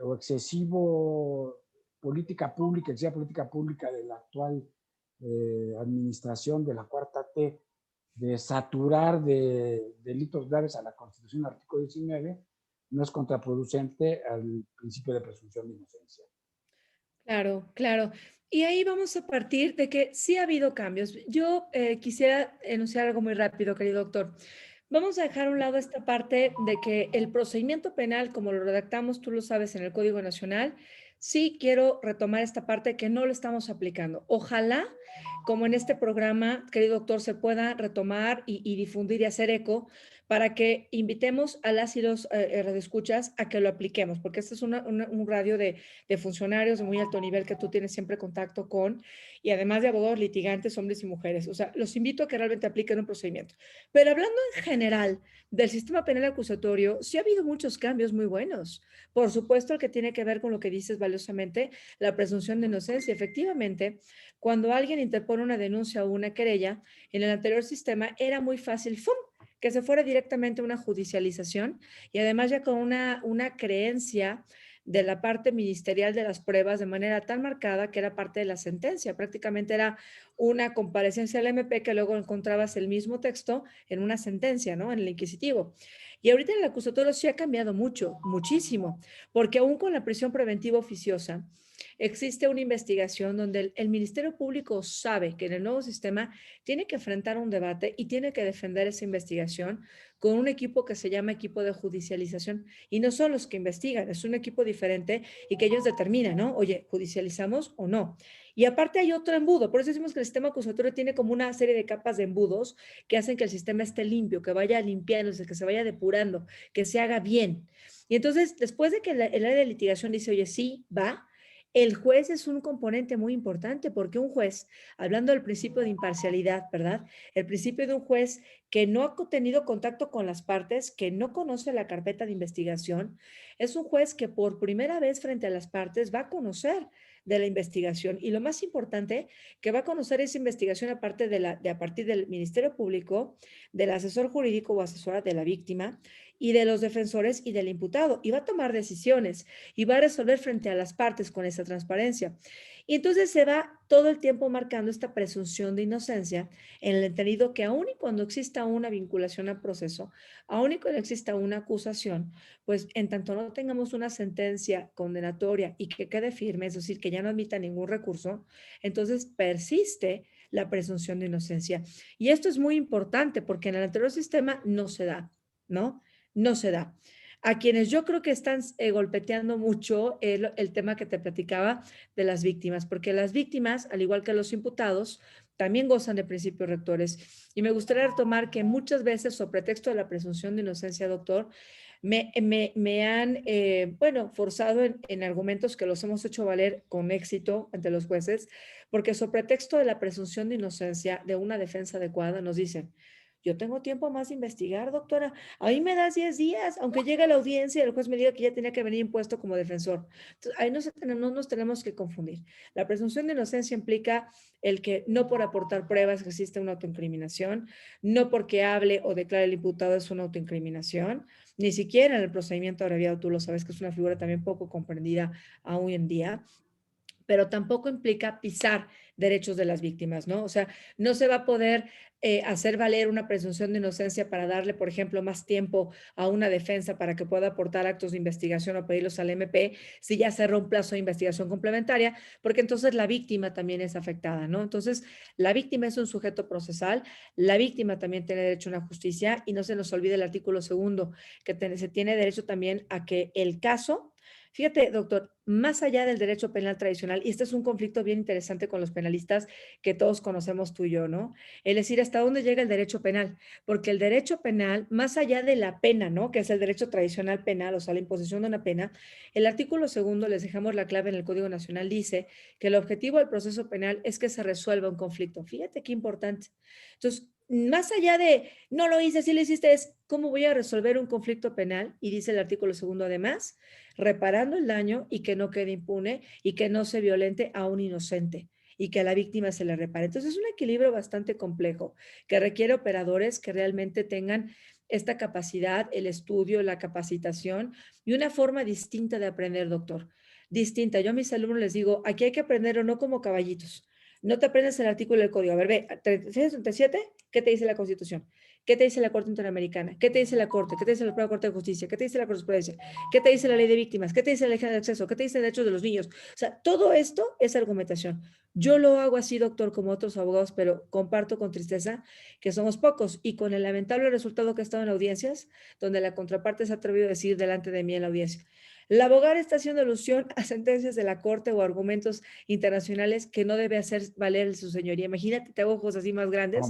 o excesivo excesiva política pública de la actual administración de la Cuarta T, de saturar de delitos graves a la Constitución, artículo 19, no es contraproducente al principio de presunción de inocencia. Claro, claro. Y ahí vamos a partir de que sí ha habido cambios. Yo quisiera enunciar algo muy rápido, querido doctor. Vamos a dejar a un lado esta parte de que el procedimiento penal, como lo redactamos, tú lo sabes, en el Código Nacional, sí quiero retomar esta parte que no lo estamos aplicando. Ojalá, como en este programa, querido doctor, se pueda retomar y difundir y hacer eco para que invitemos a las y los radioescuchas a que lo apliquemos, porque este es un radio de funcionarios de muy alto nivel que tú tienes siempre contacto con, y además de abogados litigantes, hombres y mujeres. O sea, los invito a que realmente apliquen un procedimiento. Pero hablando en general del sistema penal acusatorio, sí ha habido muchos cambios muy buenos. Por supuesto, el que tiene que ver con lo que dices valiosamente, la presunción de inocencia. Efectivamente, cuando alguien interpone una denuncia o una querella, en el anterior sistema era muy fácil, ¡fum!, que se fuera directamente a una judicialización y además ya con una creencia de la parte ministerial de las pruebas de manera tan marcada que era parte de la sentencia. Prácticamente era una comparecencia del MP que luego encontrabas el mismo texto en una sentencia, ¿no? En el inquisitivo. Y ahorita en el acusatorio sí ha cambiado mucho, muchísimo, porque aún con la prisión preventiva oficiosa, existe una investigación donde el Ministerio Público sabe que en el nuevo sistema tiene que enfrentar un debate y tiene que defender esa investigación con un equipo que se llama equipo de judicialización. Y no son los que investigan, es un equipo diferente y que ellos determinan, ¿no? Oye, ¿judicializamos o no? Y aparte hay otro embudo, por eso decimos que el sistema acusatorio tiene como una serie de capas de embudos que hacen que el sistema esté limpio, que vaya limpiándose, que se vaya depurando, que se haga bien. Y entonces, después de que el área de litigación dice, oye, sí, va, el juez es un componente muy importante porque un juez, hablando del principio de imparcialidad, ¿verdad? El principio de un juez que no ha tenido contacto con las partes, que no conoce la carpeta de investigación, es un juez que por primera vez frente a las partes va a conocer de la investigación y lo más importante, que va a conocer esa investigación aparte a partir del Ministerio Público, del asesor jurídico o asesora de la víctima y de los defensores y del imputado y va a tomar decisiones y va a resolver frente a las partes con esa transparencia. Y entonces se va todo el tiempo marcando esta presunción de inocencia en el entendido que aun y cuando exista una vinculación al proceso, aun y cuando exista una acusación, pues en tanto no tengamos una sentencia condenatoria y que quede firme, es decir, que ya no admita ningún recurso, entonces persiste la presunción de inocencia. Y esto es muy importante porque en el anterior sistema no se da, ¿no? No se da. A quienes yo creo que están golpeteando mucho el tema que te platicaba de las víctimas, porque las víctimas, al igual que los imputados, también gozan de principios rectores. Y me gustaría retomar que muchas veces, sobre pretexto de la presunción de inocencia, doctor, me han, bueno, forzado en argumentos que los hemos hecho valer con éxito ante los jueces, porque sobre pretexto de la presunción de inocencia, de una defensa adecuada, nos dicen, yo tengo tiempo más de investigar, doctora. Ahí me das 10 días, aunque llegue a la audiencia y el juez me diga que ya tenía que venir impuesto como defensor. Entonces, ahí no nos tenemos que confundir. La presunción de inocencia implica el que no por aportar pruebas existe una autoincriminación, no porque hable o declare el imputado es una autoincriminación, ni siquiera en el procedimiento abreviado, tú lo sabes que es una figura también poco comprendida aún en día, pero tampoco implica pisar derechos de las víctimas, ¿no? O sea, no se va a poder hacer valer una presunción de inocencia para darle, por ejemplo, más tiempo a una defensa para que pueda aportar actos de investigación o pedirlos al MP si ya cerró un plazo de investigación complementaria, porque entonces la víctima también es afectada, ¿no? Entonces, la víctima es un sujeto procesal, la víctima también tiene derecho a una justicia y no se nos olvide el artículo segundo, que se tiene derecho también a que el caso. Fíjate, doctor, más allá del derecho penal tradicional, y este es un conflicto bien interesante con los penalistas que todos conocemos tú y yo, ¿no? Es decir, hasta dónde llega el derecho penal, porque el derecho penal, más allá de la pena, ¿no? Que es el derecho tradicional penal, o sea, la imposición de una pena, el artículo segundo, les dejamos la clave en el Código Nacional, dice que el objetivo del proceso penal es que se resuelva un conflicto. Fíjate qué importante. Entonces, más allá de no lo hice, sí lo hiciste, es cómo voy a resolver un conflicto penal, y dice el artículo segundo además, reparando el daño y que no quede impune y que no se violente a un inocente. y que a la víctima se le repare. Entonces es un equilibrio bastante complejo que requiere operadores que realmente tengan esta capacidad, el estudio, la capacitación y una forma distinta de aprender, doctor. Distinta. Yo a mis alumnos les digo, aquí hay que aprenderlo no como caballitos. No te aprendes el artículo del código. A ver, ve, 36, 37, ¿qué te dice la Constitución? ¿Qué te dice la Corte Interamericana? ¿Qué te dice la Corte? ¿Qué te dice la Suprema Corte de Justicia? ¿Qué te dice la Jurisprudencia? ¿Qué te dice la Ley de Víctimas? ¿Qué te dice la Ley de Acceso? ¿Qué te dice el derecho de los niños? O sea, todo esto es argumentación. Yo lo hago así, doctor, como otros abogados, pero comparto con tristeza que somos pocos y con el lamentable resultado que he estado en audiencias, donde la contraparte se ha atrevido a decir delante de mí en la audiencia. La abogada está haciendo alusión a sentencias de la Corte o argumentos internacionales que no debe hacer valer su señoría. Imagínate, te hago ojos así más grandes.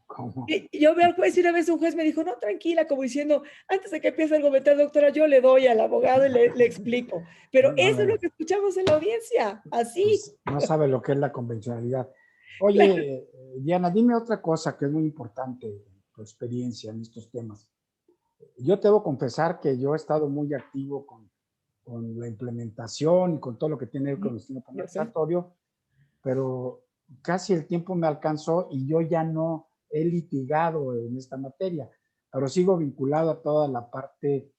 ¿Cómo? Y yo veo al juez y una vez un juez me dijo, no, tranquila, como diciendo, antes de que empiece a argumentar, doctora, yo le doy al abogado y le explico. Pero A eso es ver, lo que escuchamos en la audiencia, así. pues no sabe lo que es la convencionalidad. Claro. Oye, Diana, dime otra cosa que es muy importante en tu experiencia en estos temas. Yo te debo confesar que yo he estado muy activo con la implementación y con todo lo que tiene que ver con el sistema penal Yo sé. acusatorio, pero casi el tiempo me alcanzó y yo ya no he litigado en esta materia, pero sigo vinculado a toda la parte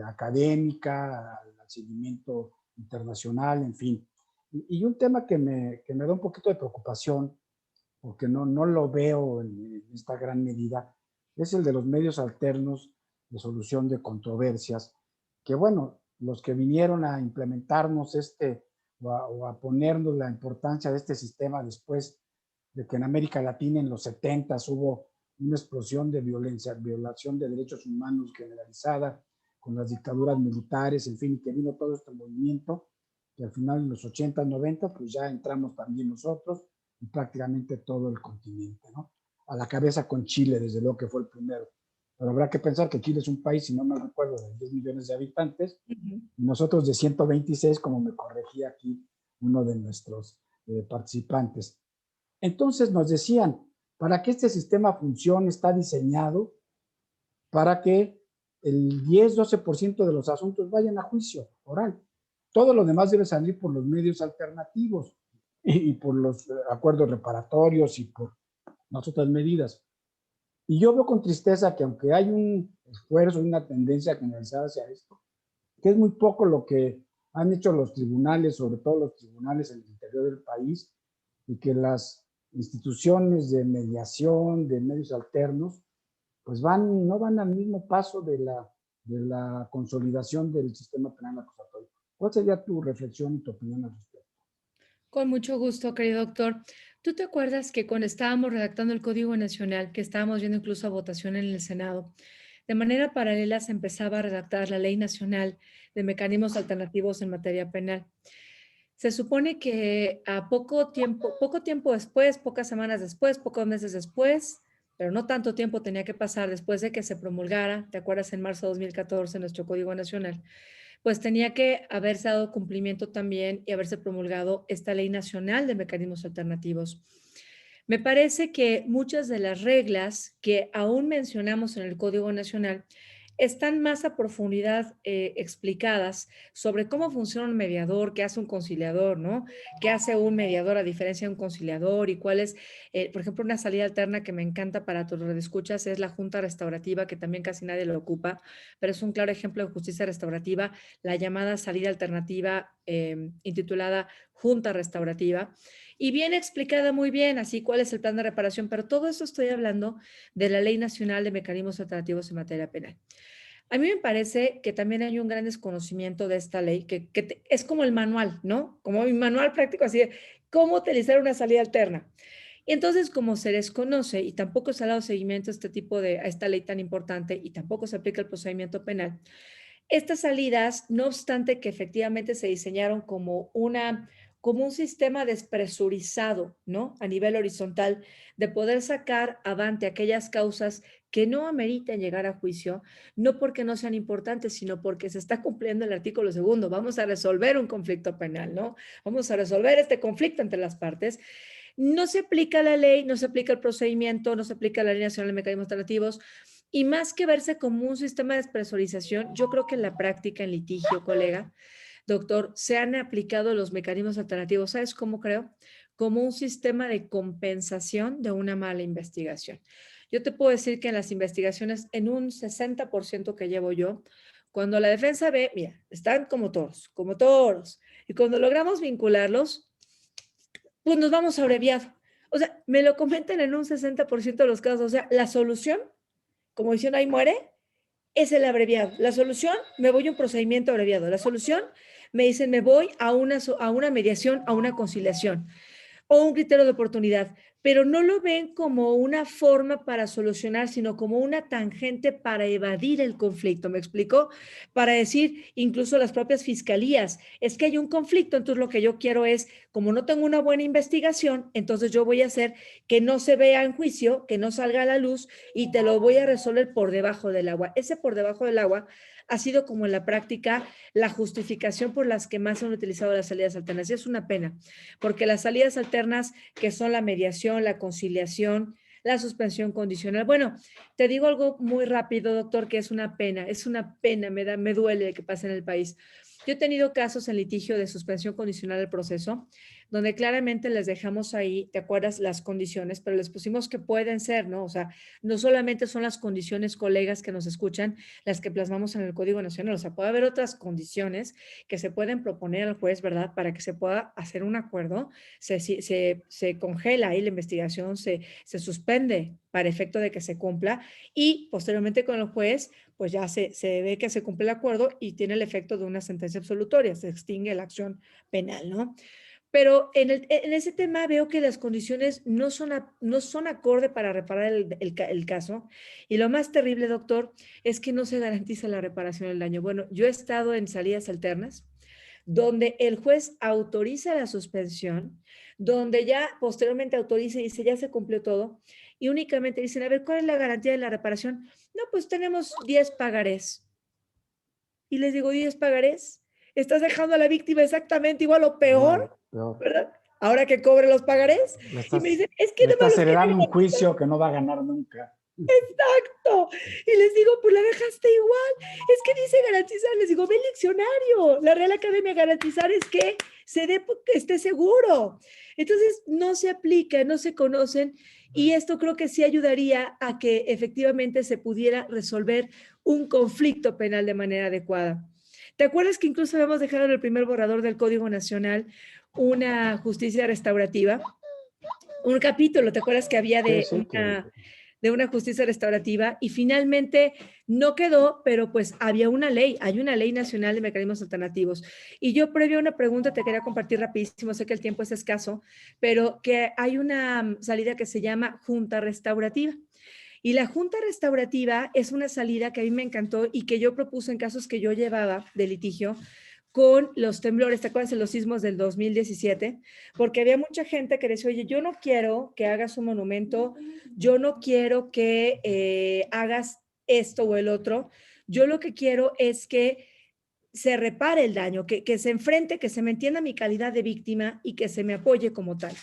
académica, al seguimiento internacional, en fin. Y un tema que me da un poquito de preocupación, porque no lo veo en esta gran medida, es el de los medios alternos de solución de controversias, que bueno, los que vinieron a implementarnos o a ponernos la importancia de este sistema después de que en América Latina en los 70 hubo una explosión de violencia, violación de derechos humanos generalizada con las dictaduras militares, en fin, y que vino todo este movimiento, que al final en los 80, 90, pues ya entramos también nosotros y prácticamente todo el continente, ¿no? A la cabeza con Chile, desde luego que fue el primero. Pero habrá que pensar que Chile es un país, si no me recuerdo, de 10 millones de habitantes, Ujú. y nosotros de 126, como me corregía aquí uno de nuestros participantes. Entonces nos decían, para que este sistema funcione, está diseñado para que el 10-12% de los asuntos vayan a juicio oral. Todo lo demás debe salir por los medios alternativos y por los acuerdos reparatorios y por las otras medidas. Y yo veo con tristeza que aunque hay un esfuerzo y una tendencia generalizada hacia esto, que es muy poco lo que han hecho los tribunales, sobre todo los tribunales en el interior del país, y que las instituciones de mediación, de medios alternos, pues no van al mismo paso de la consolidación del sistema penal acusatorio. ¿Cuál sería tu reflexión y tu opinión al respecto? Con mucho gusto, querido doctor. ¿Tú te acuerdas que cuando estábamos redactando el Código Nacional, que estábamos viendo incluso a votación en el Senado, de manera paralela se empezaba a redactar la Ley Nacional de Mecanismos Alternativos en materia penal? Se supone que a poco tiempo después, pocas semanas después, pocos meses después, pero no tanto tiempo tenía que pasar después de que se promulgara, ¿te acuerdas? En marzo de 2014 nuestro Código Nacional, pues tenía que haberse dado cumplimiento también y haberse promulgado esta Ley Nacional de Mecanismos Alternativos. Me parece que muchas de las reglas que aún mencionamos en el Código Nacional están más a profundidad explicadas sobre cómo funciona un mediador, qué hace un conciliador, ¿no? ¿Qué hace un mediador a diferencia de un conciliador? Y cuál es, por ejemplo, una salida alterna que me encanta para tus redescuchas es la junta restaurativa, que también casi nadie lo ocupa, pero es un claro ejemplo de justicia restaurativa, la llamada salida alternativa intitulada junta restaurativa, y viene explicada muy bien, así cuál es el plan de reparación, pero todo eso estoy hablando de la Ley Nacional de Mecanismos Alternativos en Materia Penal. A mí me parece que también hay un gran desconocimiento de esta ley, que es como el manual, ¿no? Como mi manual práctico, así de cómo utilizar una salida alterna. Y entonces, como se desconoce y tampoco se ha dado seguimiento a a esta ley tan importante y tampoco se aplica el procedimiento penal, estas salidas, no obstante que efectivamente se diseñaron como un sistema despresurizado, ¿no? A nivel horizontal, de poder sacar avante aquellas causas que no ameritan llegar a juicio, no porque no sean importantes, sino porque se está cumpliendo el artículo segundo. Vamos a resolver un conflicto penal, ¿no? Vamos a resolver este conflicto entre las partes. No se aplica la ley, no se aplica el procedimiento, no se aplica la Ley Nacional de Mecanismos Alternativos, y más que verse como un sistema de despresurización, yo creo que en la práctica, en litigio, colega, doctor, se han aplicado los mecanismos alternativos. ¿Sabes cómo creo? Como un sistema de compensación de una mala investigación. Yo te puedo decir que en las investigaciones, en un 60% que llevo yo, cuando la defensa ve, mira, están como toros, y cuando logramos vincularlos, pues nos vamos abreviado. O sea, me lo comentan en un 60% de los casos. O sea, la solución, como diciendo ahí muere, es el abreviado. La solución, me voy a un procedimiento abreviado. La solución, me dicen, me voy a una mediación, a una conciliación o un criterio de oportunidad, pero no lo ven como una forma para solucionar, sino como una tangente para evadir el conflicto. ¿Me explico? Para decir, incluso las propias fiscalías, es que hay un conflicto, entonces lo que yo quiero es, como no tengo una buena investigación, entonces yo voy a hacer que no se vea en juicio, que no salga a la luz y te lo voy a resolver por debajo del agua. Ese por debajo del agua ha sido como en la práctica la justificación por las que más han utilizado las salidas alternas. Y es una pena, porque las salidas alternas, que son la mediación, la conciliación, la suspensión condicional. Bueno, te digo algo muy rápido, doctor, que es una pena, me duele que pase en el país. Yo he tenido casos en litigio de suspensión condicional del proceso, donde claramente les dejamos ahí, ¿te acuerdas? Las condiciones, pero les pusimos que pueden ser, ¿no? O sea, no solamente son las condiciones, colegas que nos escuchan, las que plasmamos en el Código Nacional, o sea, puede haber otras condiciones que se pueden proponer al juez, ¿verdad? Para que se pueda hacer un acuerdo, se congela ahí la investigación, se suspende para efecto de que se cumpla y posteriormente con el juez, pues ya se ve que se cumple el acuerdo y tiene el efecto de una sentencia absolutoria, se extingue la acción penal, ¿no? Pero en ese tema veo que las condiciones no son acorde para reparar el caso. Y lo más terrible, doctor, es que no se garantiza la reparación del daño. Bueno, yo he estado en salidas alternas donde el juez autoriza la suspensión, donde ya posteriormente autoriza y dice, ya se cumplió todo, y únicamente dicen, a ver, ¿cuál es la garantía de la reparación? No, pues tenemos 10 pagarés. Y les digo, 10 pagarés, estás dejando a la víctima exactamente igual o Igual, peor, peor. ¿verdad? Ahora que cobre los pagarés. Y me dicen, es que le no me estás los quieren heredando un garantizar. juicio que no va a ganar nunca. Exacto. Y les digo, pues la dejaste igual. Es que dice garantizar. Les digo, ve el diccionario. La Real Academia garantizar es que se dé, que esté seguro. Entonces, no se aplica, no se conocen. Y esto creo que sí ayudaría a que efectivamente se pudiera resolver un conflicto penal de manera adecuada. ¿Te acuerdas que incluso habíamos dejado en el primer borrador del Código Nacional una justicia restaurativa? Un capítulo, ¿te acuerdas que había Sí, sí, que de una justicia restaurativa? Y finalmente no quedó, pero pues había una ley, hay una ley nacional de mecanismos alternativos. Y yo previo a una pregunta te quería compartir rapidísimo, sé que el tiempo es escaso, pero que hay una salida que se llama junta restaurativa. Y la junta restaurativa es una salida que a mí me encantó y que yo propuse en casos que yo llevaba de litigio con los temblores, ¿te acuerdas de los sismos del 2017? Porque había mucha gente que decía, oye, yo no quiero que hagas un monumento, yo no quiero que hagas esto o el otro, yo lo que quiero es que se repare el daño, que se enfrente, que se me entienda mi calidad de víctima y que se me apoye como tal.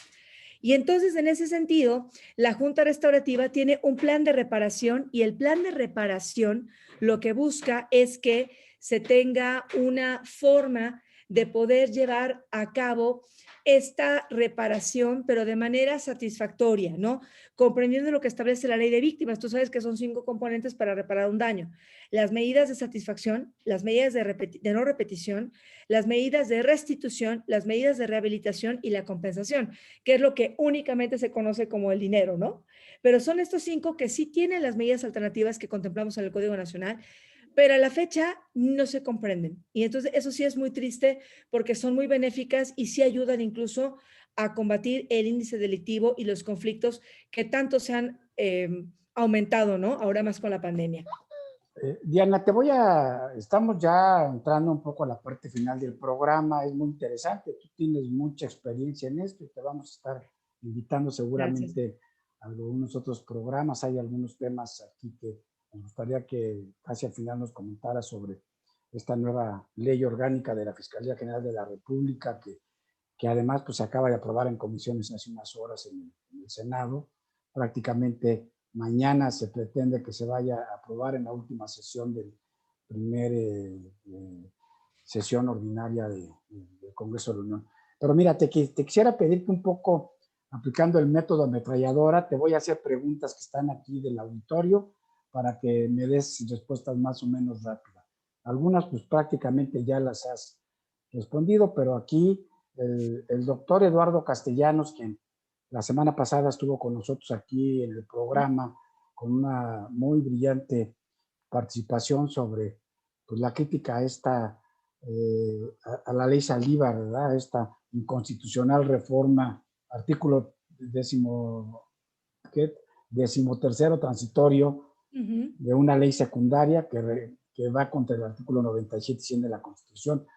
Y entonces, en ese sentido, la Junta Restaurativa tiene un plan de reparación y el plan de reparación lo que busca es que se tenga una forma de poder llevar a cabo esta reparación, pero de manera satisfactoria, ¿no? Comprendiendo lo que establece la ley de víctimas. Tú sabes que son 5 componentes para reparar un daño. Las medidas de satisfacción, las medidas de no repetición, las medidas de restitución, las medidas de rehabilitación y la compensación, que es lo que únicamente se conoce como el dinero, ¿no? Pero son estos 5 que sí tienen las medidas alternativas que contemplamos en el Código Nacional, pero a la fecha no se comprenden. Y entonces eso sí es muy triste porque son muy benéficas y sí ayudan incluso a combatir el índice delictivo y los conflictos que tanto se han aumentado, ¿no? Ahora más con la pandemia. Diana, estamos ya entrando un poco a la parte final del programa, es muy interesante, tú tienes mucha experiencia en esto y te vamos a estar invitando Gracias. seguramente a algunos otros programas, hay algunos temas aquí que me gustaría que casi al final nos comentara sobre esta nueva ley orgánica de la Fiscalía General de la República que además pues, se acaba de aprobar en comisiones hace unas horas en el Senado. Prácticamente mañana se pretende que se vaya a aprobar en la última sesión del primer sesión ordinaria del Congreso de la Unión. Pero mira, te quisiera pedir que un poco, aplicando el método ametralladora, te voy a hacer preguntas que están aquí del auditorio para que me des respuestas más o menos rápidas. Algunas pues prácticamente ya las has respondido, pero aquí el doctor Eduardo Castellanos, quien la semana pasada estuvo con nosotros aquí en el programa con una muy brillante participación sobre pues, la crítica a esta, a la ley Saldívar, ¿verdad? Esta inconstitucional reforma, artículo decimotercero transitorio de una ley secundaria que va contra el artículo 97 y 100 de la Constitución.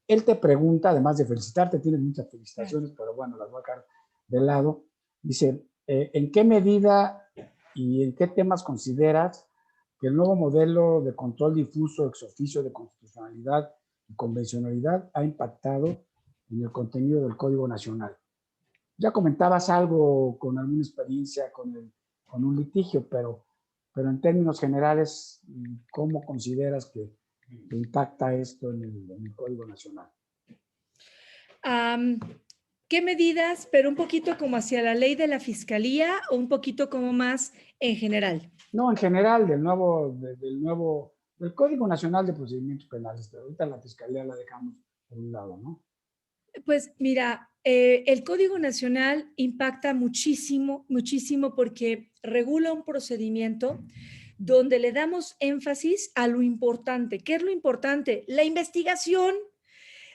Él te pregunta, además de felicitarte, tienes muchas felicitaciones, pero bueno, las voy a dejar de lado. Dice, ¿en qué medida y en qué temas consideras que el nuevo modelo de control difuso ex oficio de constitucionalidad y convencionalidad ha impactado en el contenido del Código Nacional? Ya comentabas algo con alguna experiencia con un litigio, pero en términos generales, ¿cómo consideras que impacta esto en el Código Nacional? ¿Qué medidas, pero un poquito como hacia la ley de la Fiscalía o un poquito como más en general? No, en general, del Código Nacional de Procedimientos Penales, pero ahorita la Fiscalía la dejamos por un lado, ¿no? Pues mira, el Código Nacional impacta muchísimo, muchísimo porque regula un procedimiento donde le damos énfasis a lo importante. ¿Qué es lo importante? La investigación.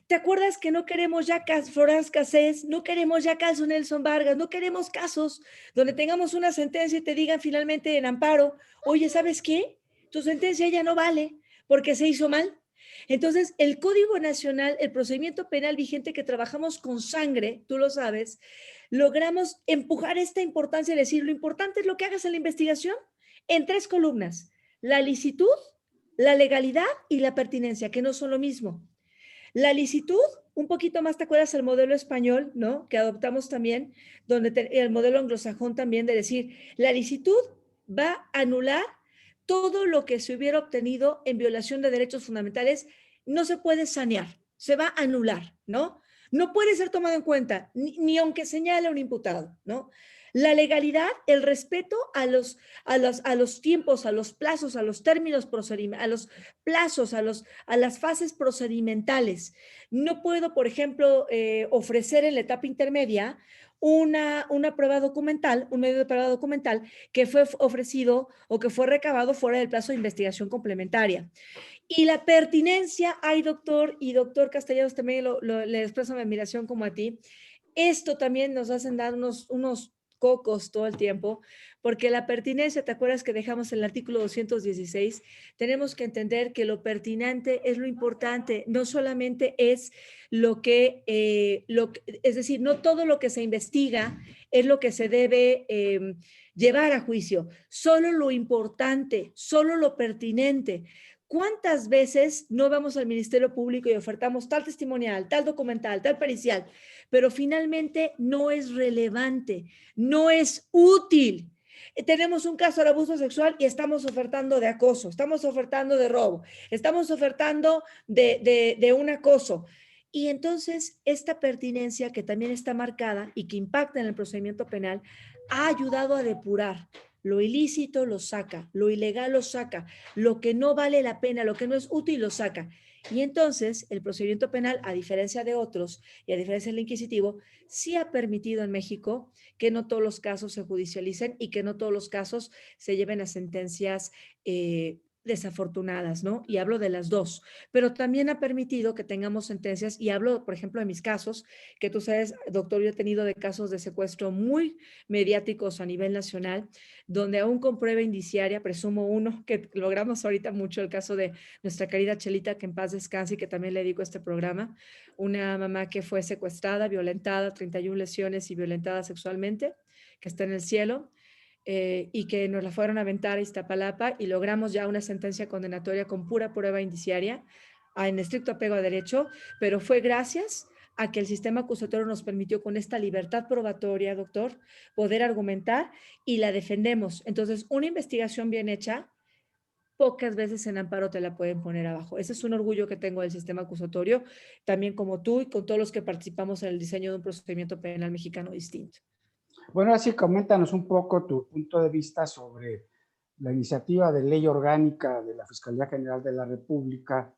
¿Te acuerdas que no queremos ya Florence Cassés, no queremos ya caso Nelson Vargas, no queremos casos donde tengamos una sentencia y te digan finalmente en amparo, oye, ¿sabes qué? Tu sentencia ya no vale porque se hizo mal. Entonces, el Código Nacional, el procedimiento penal vigente que trabajamos con sangre, tú lo sabes, logramos empujar esta importancia, decir, lo importante es lo que hagas en la investigación en 3 columnas, la licitud, la legalidad y la pertinencia, que no son lo mismo. La licitud, un poquito más, ¿te acuerdas el modelo español, no? Que adoptamos también, el modelo anglosajón también de decir, la licitud va a anular todo lo que se hubiera obtenido en violación de derechos fundamentales, no se puede sanear, se va a anular, ¿no? No puede ser tomado en cuenta, ni aunque señale un imputado, ¿no? La legalidad, el respeto a los tiempos, a los plazos, a los términos procedimentales, a los plazos, a las fases procedimentales. No puedo, por ejemplo, ofrecer en la etapa intermedia una prueba documental, un medio de prueba documental que fue ofrecido o que fue recabado fuera del plazo de investigación complementaria. Y la pertinencia, ay doctor, y doctor Castellanos también le expreso mi admiración como a ti, esto también nos hacen dar unos cocos todo el tiempo, porque la pertinencia, ¿te acuerdas que dejamos el artículo 216? Tenemos que entender que lo pertinente es lo importante, no solamente es es decir, no todo lo que se investiga es lo que se debe llevar a juicio, solo lo importante, solo lo pertinente. ¿Cuántas veces no vamos al Ministerio Público y ofertamos tal testimonial, tal documental, tal pericial, pero finalmente no es relevante, no es útil? Tenemos un caso de abuso sexual y estamos ofertando de acoso, estamos ofertando de robo, estamos ofertando de un acoso. Y entonces esta pertinencia que también está marcada y que impacta en el procedimiento penal ha ayudado a depurar. Lo ilícito lo saca, lo ilegal lo saca, lo que no vale la pena, lo que no es útil lo saca. Y entonces el procedimiento penal, a diferencia de otros y a diferencia del inquisitivo, sí ha permitido en México que no todos los casos se judicialicen y que no todos los casos se lleven a sentencias desafortunadas, ¿no? Y hablo de las dos, pero también ha permitido que tengamos sentencias, y hablo, por ejemplo, de mis casos, que tú sabes, doctor, yo he tenido de casos de secuestro muy mediáticos a nivel nacional, donde aún con prueba indiciaria, presumo uno, que logramos ahorita mucho, el caso de nuestra querida Chelita, que en paz descanse y que también le dedico a este programa, una mamá que fue secuestrada, violentada, 31 lesiones y violentada sexualmente, que está en el cielo, y que nos la fueron a aventar a Iztapalapa y logramos ya una sentencia condenatoria con pura prueba indiciaria, en estricto apego a derecho, pero fue gracias a que el sistema acusatorio nos permitió con esta libertad probatoria, doctor, poder argumentar y la defendemos. Entonces, una investigación bien hecha pocas veces en amparo te la pueden poner abajo. Ese es un orgullo que tengo del sistema acusatorio, también como tú y con todos los que participamos en el diseño de un procedimiento penal mexicano distinto. Bueno, así coméntanos un poco tu punto de vista sobre la iniciativa de ley orgánica de la Fiscalía General de la República,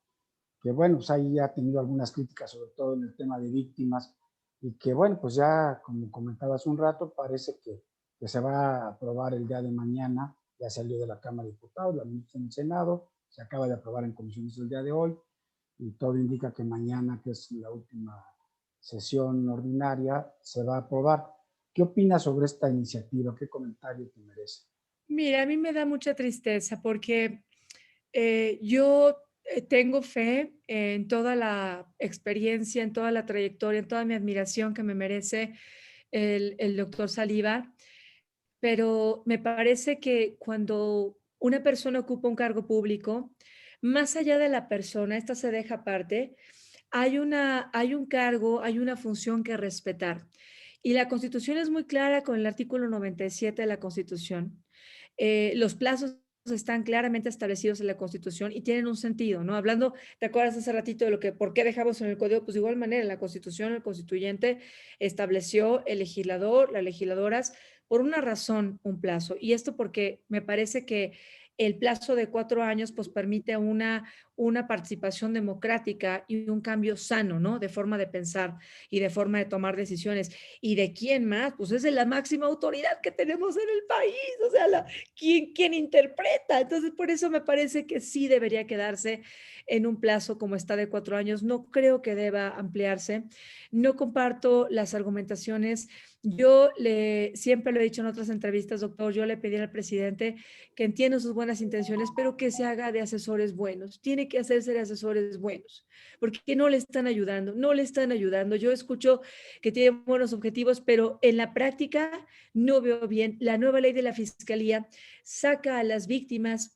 que bueno, pues ahí ha tenido algunas críticas, sobre todo en el tema de víctimas, y que bueno, pues ya, como comentabas un rato, parece que se va a aprobar el día de mañana, ya salió de la Cámara de Diputados, la ministra en el Senado, se acaba de aprobar en comisiones el día de hoy, y todo indica que mañana, que es la última sesión ordinaria, se va a aprobar. ¿Qué opinas sobre esta iniciativa? ¿Qué comentario te merece? Mira, a mí me da mucha tristeza porque yo tengo fe en toda la experiencia, en toda la trayectoria, en toda mi admiración que me merece el doctor Saldívar, pero me parece que cuando una persona ocupa un cargo público, más allá de la persona, esta se deja aparte, hay un cargo, hay una función que respetar. Y la Constitución es muy clara con el artículo 97 de la Constitución. Los plazos están claramente establecidos en la Constitución y tienen un sentido, ¿no? Hablando, ¿te acuerdas hace ratito de lo que, por qué dejamos en el código? Pues de igual manera, en la Constitución, el constituyente estableció el legislador, las legisladoras, por una razón, un plazo. Y esto porque me parece que el plazo de 4 años pues permite una participación democrática y un cambio sano, ¿no? De forma de pensar y de forma de tomar decisiones. ¿Y de quién más? Pues es de la máxima autoridad que tenemos en el país, o sea, ¿quién interpreta? Entonces, por eso me parece que sí debería quedarse en un plazo como está de 4 años. No creo que deba ampliarse. No comparto las argumentaciones. Siempre lo he dicho en otras entrevistas, doctor, yo le pedí al presidente que entienda sus buenas intenciones, pero que se haga de asesores buenos. Tiene que hacerse de asesores buenos, porque no le están ayudando, no le están ayudando. Yo escucho que tiene buenos objetivos, pero en la práctica no veo bien. La nueva ley de la fiscalía saca a las víctimas.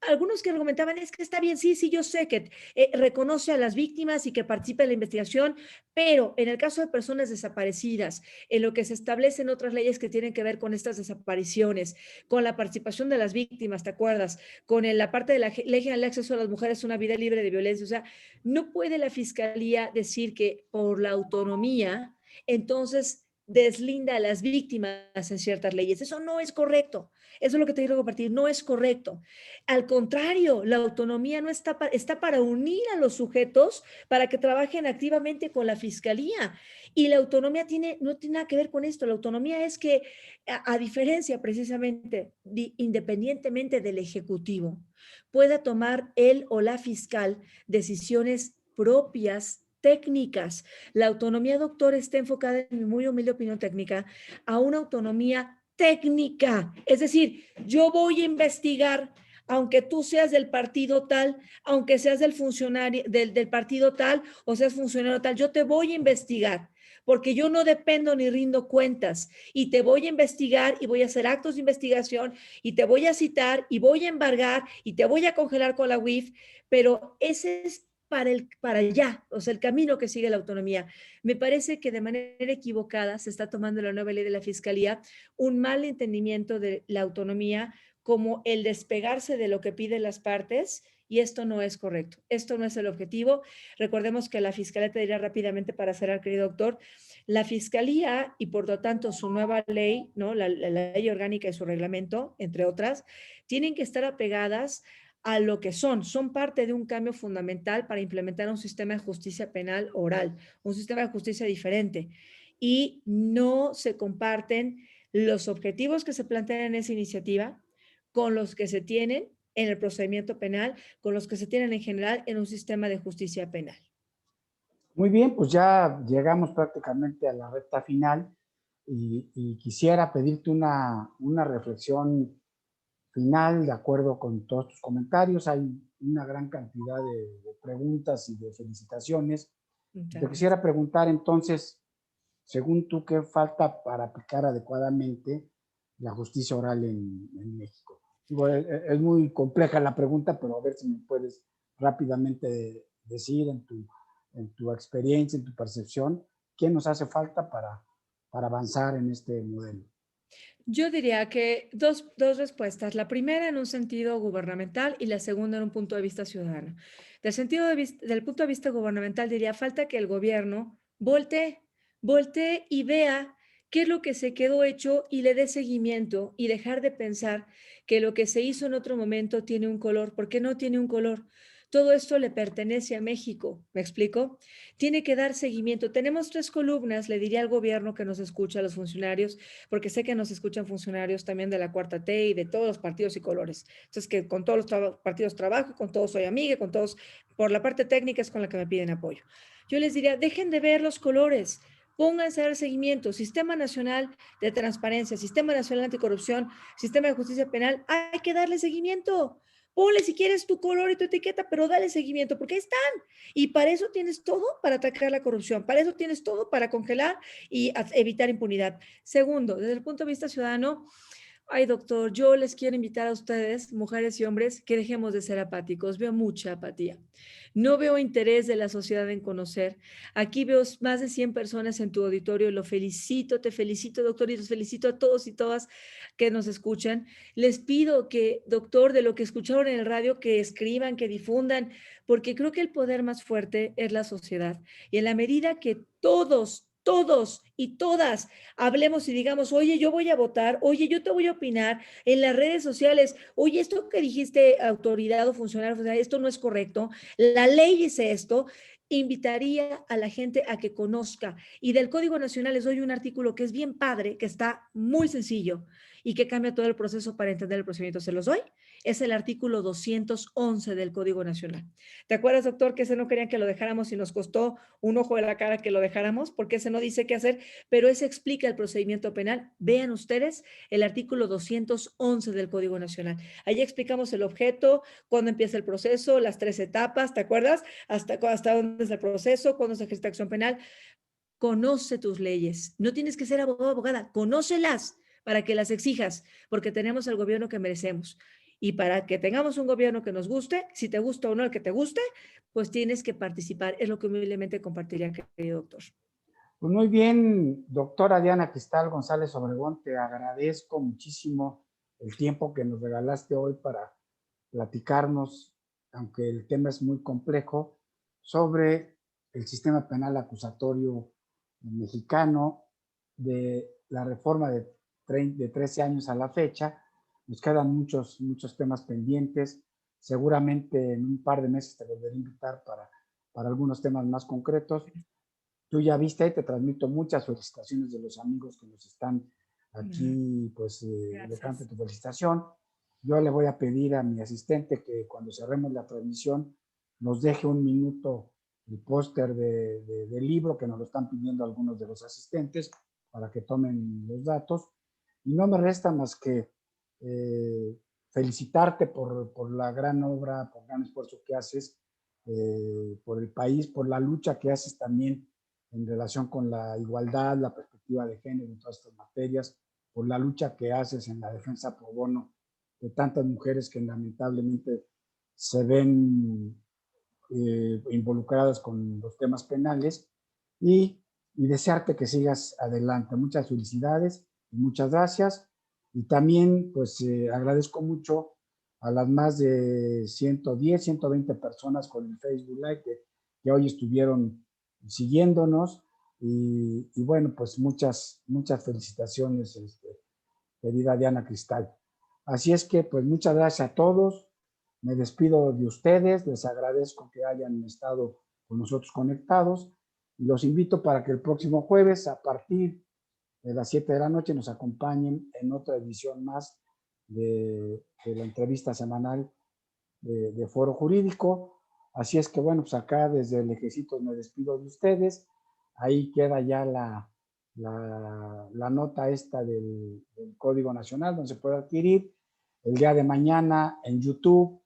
Algunos que argumentaban es que está bien, sí, sí, yo sé que reconoce a las víctimas y que participa en la investigación, pero en el caso de personas desaparecidas, en lo que se establecen otras leyes que tienen que ver con estas desapariciones, con la participación de las víctimas, ¿te acuerdas? Con la parte de la ley general de acceso a las mujeres a una vida libre de violencia. O sea, no puede la fiscalía decir que por la autonomía, entonces deslinda a las víctimas en ciertas leyes. Eso no es correcto. Eso es lo que te quiero compartir. No es correcto. Al contrario, la autonomía no está para unir a los sujetos para que trabajen activamente con la fiscalía. Y la autonomía no tiene nada que ver con esto. La autonomía es que, a diferencia precisamente, independientemente del Ejecutivo, pueda tomar él o la fiscal decisiones propias, técnicas. La autonomía, doctor, está enfocada, en mi muy humilde opinión técnica, a una autonomía técnica. Es decir, yo voy a investigar, aunque tú seas del partido tal, aunque seas del funcionario del partido tal o seas funcionario tal, yo te voy a investigar porque yo no dependo ni rindo cuentas y te voy a investigar y voy a hacer actos de investigación y te voy a citar y voy a embargar y te voy a congelar con la UIF, pero ese es para allá, o sea, el camino que sigue la autonomía. Me parece que de manera equivocada se está tomando la nueva ley de la Fiscalía un mal entendimiento de la autonomía como el despegarse de lo que piden las partes, y esto no es correcto. Esto no es el objetivo. Recordemos que la Fiscalía, te dirá rápidamente para cerrar, querido doctor, la Fiscalía y por lo tanto su nueva ley, ¿no? La ley orgánica y su reglamento, entre otras, tienen que estar apegadas a lo que son parte de un cambio fundamental para implementar un sistema de justicia penal oral, un sistema de justicia diferente. Y no se comparten los objetivos que se plantean en esa iniciativa con los que se tienen en el procedimiento penal, con los que se tienen en general en un sistema de justicia penal. Muy bien, pues ya llegamos prácticamente a la recta final y quisiera pedirte una reflexión final de acuerdo con todos tus comentarios. Hay una gran cantidad de preguntas y de felicitaciones. Muchas Te gracias. quisiera preguntar entonces, según tú, ¿qué falta para aplicar adecuadamente la justicia oral en México? Digo, es muy compleja la pregunta, pero a ver si me puedes rápidamente decir en tu experiencia, en tu percepción, qué nos hace falta para avanzar en este modelo. Yo diría que dos respuestas. La primera en un sentido gubernamental y la segunda en un punto de vista ciudadano. Del punto de vista gubernamental diría, falta que el gobierno voltee y vea qué es lo que se quedó hecho y le dé seguimiento y dejar de pensar que lo que se hizo en otro momento tiene un color, porque no tiene un color. Todo esto le pertenece a México, ¿me explico? Tiene que dar seguimiento. Tenemos 3 columnas, le diría al gobierno que nos escucha, a los funcionarios, porque sé que nos escuchan funcionarios también de la Cuarta T y de todos los partidos y colores. Entonces, que con todos los partidos trabajo, con todos soy amiga, con todos, por la parte técnica es con la que me piden apoyo. Yo les diría, dejen de ver los colores, pónganse a dar seguimiento. Sistema Nacional de Transparencia, Sistema Nacional Anticorrupción, Sistema de Justicia Penal, hay que darle seguimiento. Ponle si quieres tu color y tu etiqueta, pero dale seguimiento, porque ahí están. Y para eso tienes todo para atacar la corrupción, para eso tienes todo para congelar y evitar impunidad. Segundo, desde el punto de vista ciudadano, ay doctor, yo les quiero invitar a ustedes, mujeres y hombres, que dejemos de ser apáticos. Veo mucha apatía. No veo interés de la sociedad en conocer. Aquí veo más de 100 personas en tu auditorio. Lo felicito, te felicito, doctor, y los felicito a todos y todas que nos escuchan. Les pido que, doctor, de lo que escucharon en el radio, que escriban, que difundan, porque creo que el poder más fuerte es la sociedad. Y en la medida que todos y todas hablemos y digamos, oye, yo voy a votar, oye, yo te voy a opinar en las redes sociales, oye, esto que dijiste, autoridad o funcionario, esto no es correcto, la ley dice esto, invitaría a la gente a que conozca. Y del Código Nacional les doy un artículo que es bien padre, que está muy sencillo y que cambia todo el proceso para entender el procedimiento. ¿Se los doy? Es el artículo 211 del Código Nacional. ¿Te acuerdas, doctor, que ese no querían que lo dejáramos y nos costó un ojo de la cara que lo dejáramos? Porque ese no dice qué hacer, pero ese explica el procedimiento penal. Vean ustedes el artículo 211 del Código Nacional. Ahí explicamos el objeto, cuándo empieza el proceso, las 3 etapas, ¿te acuerdas? Hasta dónde es el proceso, cuándo se ejerce acción penal. Conoce tus leyes. No tienes que ser abogado o abogada, conócelas para que las exijas, porque tenemos el gobierno que merecemos. Y para que tengamos un gobierno que nos guste, si te gusta o no el que te guste, pues tienes que participar. Es lo que humildemente compartiría, querido doctor. Pues muy bien, doctora Diana Cristal González Obregón, te agradezco muchísimo el tiempo que nos regalaste hoy para platicarnos, aunque el tema es muy complejo, sobre el sistema penal acusatorio mexicano, de la reforma de 13 años a la fecha. Nos quedan muchos temas pendientes. Seguramente en un par de meses te volveré a invitar para algunos temas más concretos. Tú ya viste y te transmito muchas felicitaciones de los amigos que nos están aquí, pues dejando tu felicitación. Yo le voy a pedir a mi asistente que cuando cerremos la transmisión nos deje un minuto el póster del libro que nos lo están pidiendo algunos de los asistentes para que tomen los datos. Y no me resta más que felicitarte por la gran obra, por el gran esfuerzo que haces por el país, por la lucha que haces también en relación con la igualdad, la perspectiva de género en todas estas materias, por la lucha que haces en la defensa pro bono de tantas mujeres que lamentablemente se ven involucradas con los temas penales y desearte que sigas adelante. Muchas felicidades y muchas gracias. Y también pues agradezco mucho a las más de 110, 120 personas con el Facebook Live que hoy estuvieron siguiéndonos y bueno, pues muchas felicitaciones, querida Diana Cristal. Así es que pues muchas gracias a todos. Me despido de ustedes, les agradezco que hayan estado con nosotros conectados y los invito para que el próximo jueves a partir de las 7 de la noche nos acompañen en otra edición más de la entrevista semanal de Foro Jurídico. Así es que bueno, pues acá desde el Ejército me despido de ustedes. Ahí queda ya la nota esta del Código Nacional donde se puede adquirir el día de mañana en YouTube.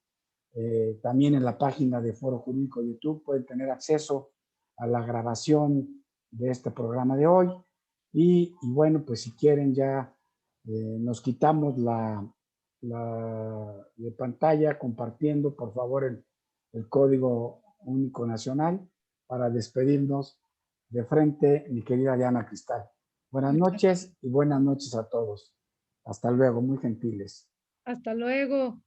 También en la página de Foro Jurídico YouTube pueden tener acceso a la grabación de este programa de hoy. Y bueno, pues si quieren ya nos quitamos de pantalla compartiendo, por favor, el Código Único Nacional para despedirnos de frente, mi querida Diana Cristal. Buenas noches y buenas noches a todos. Hasta luego, muy gentiles. Hasta luego.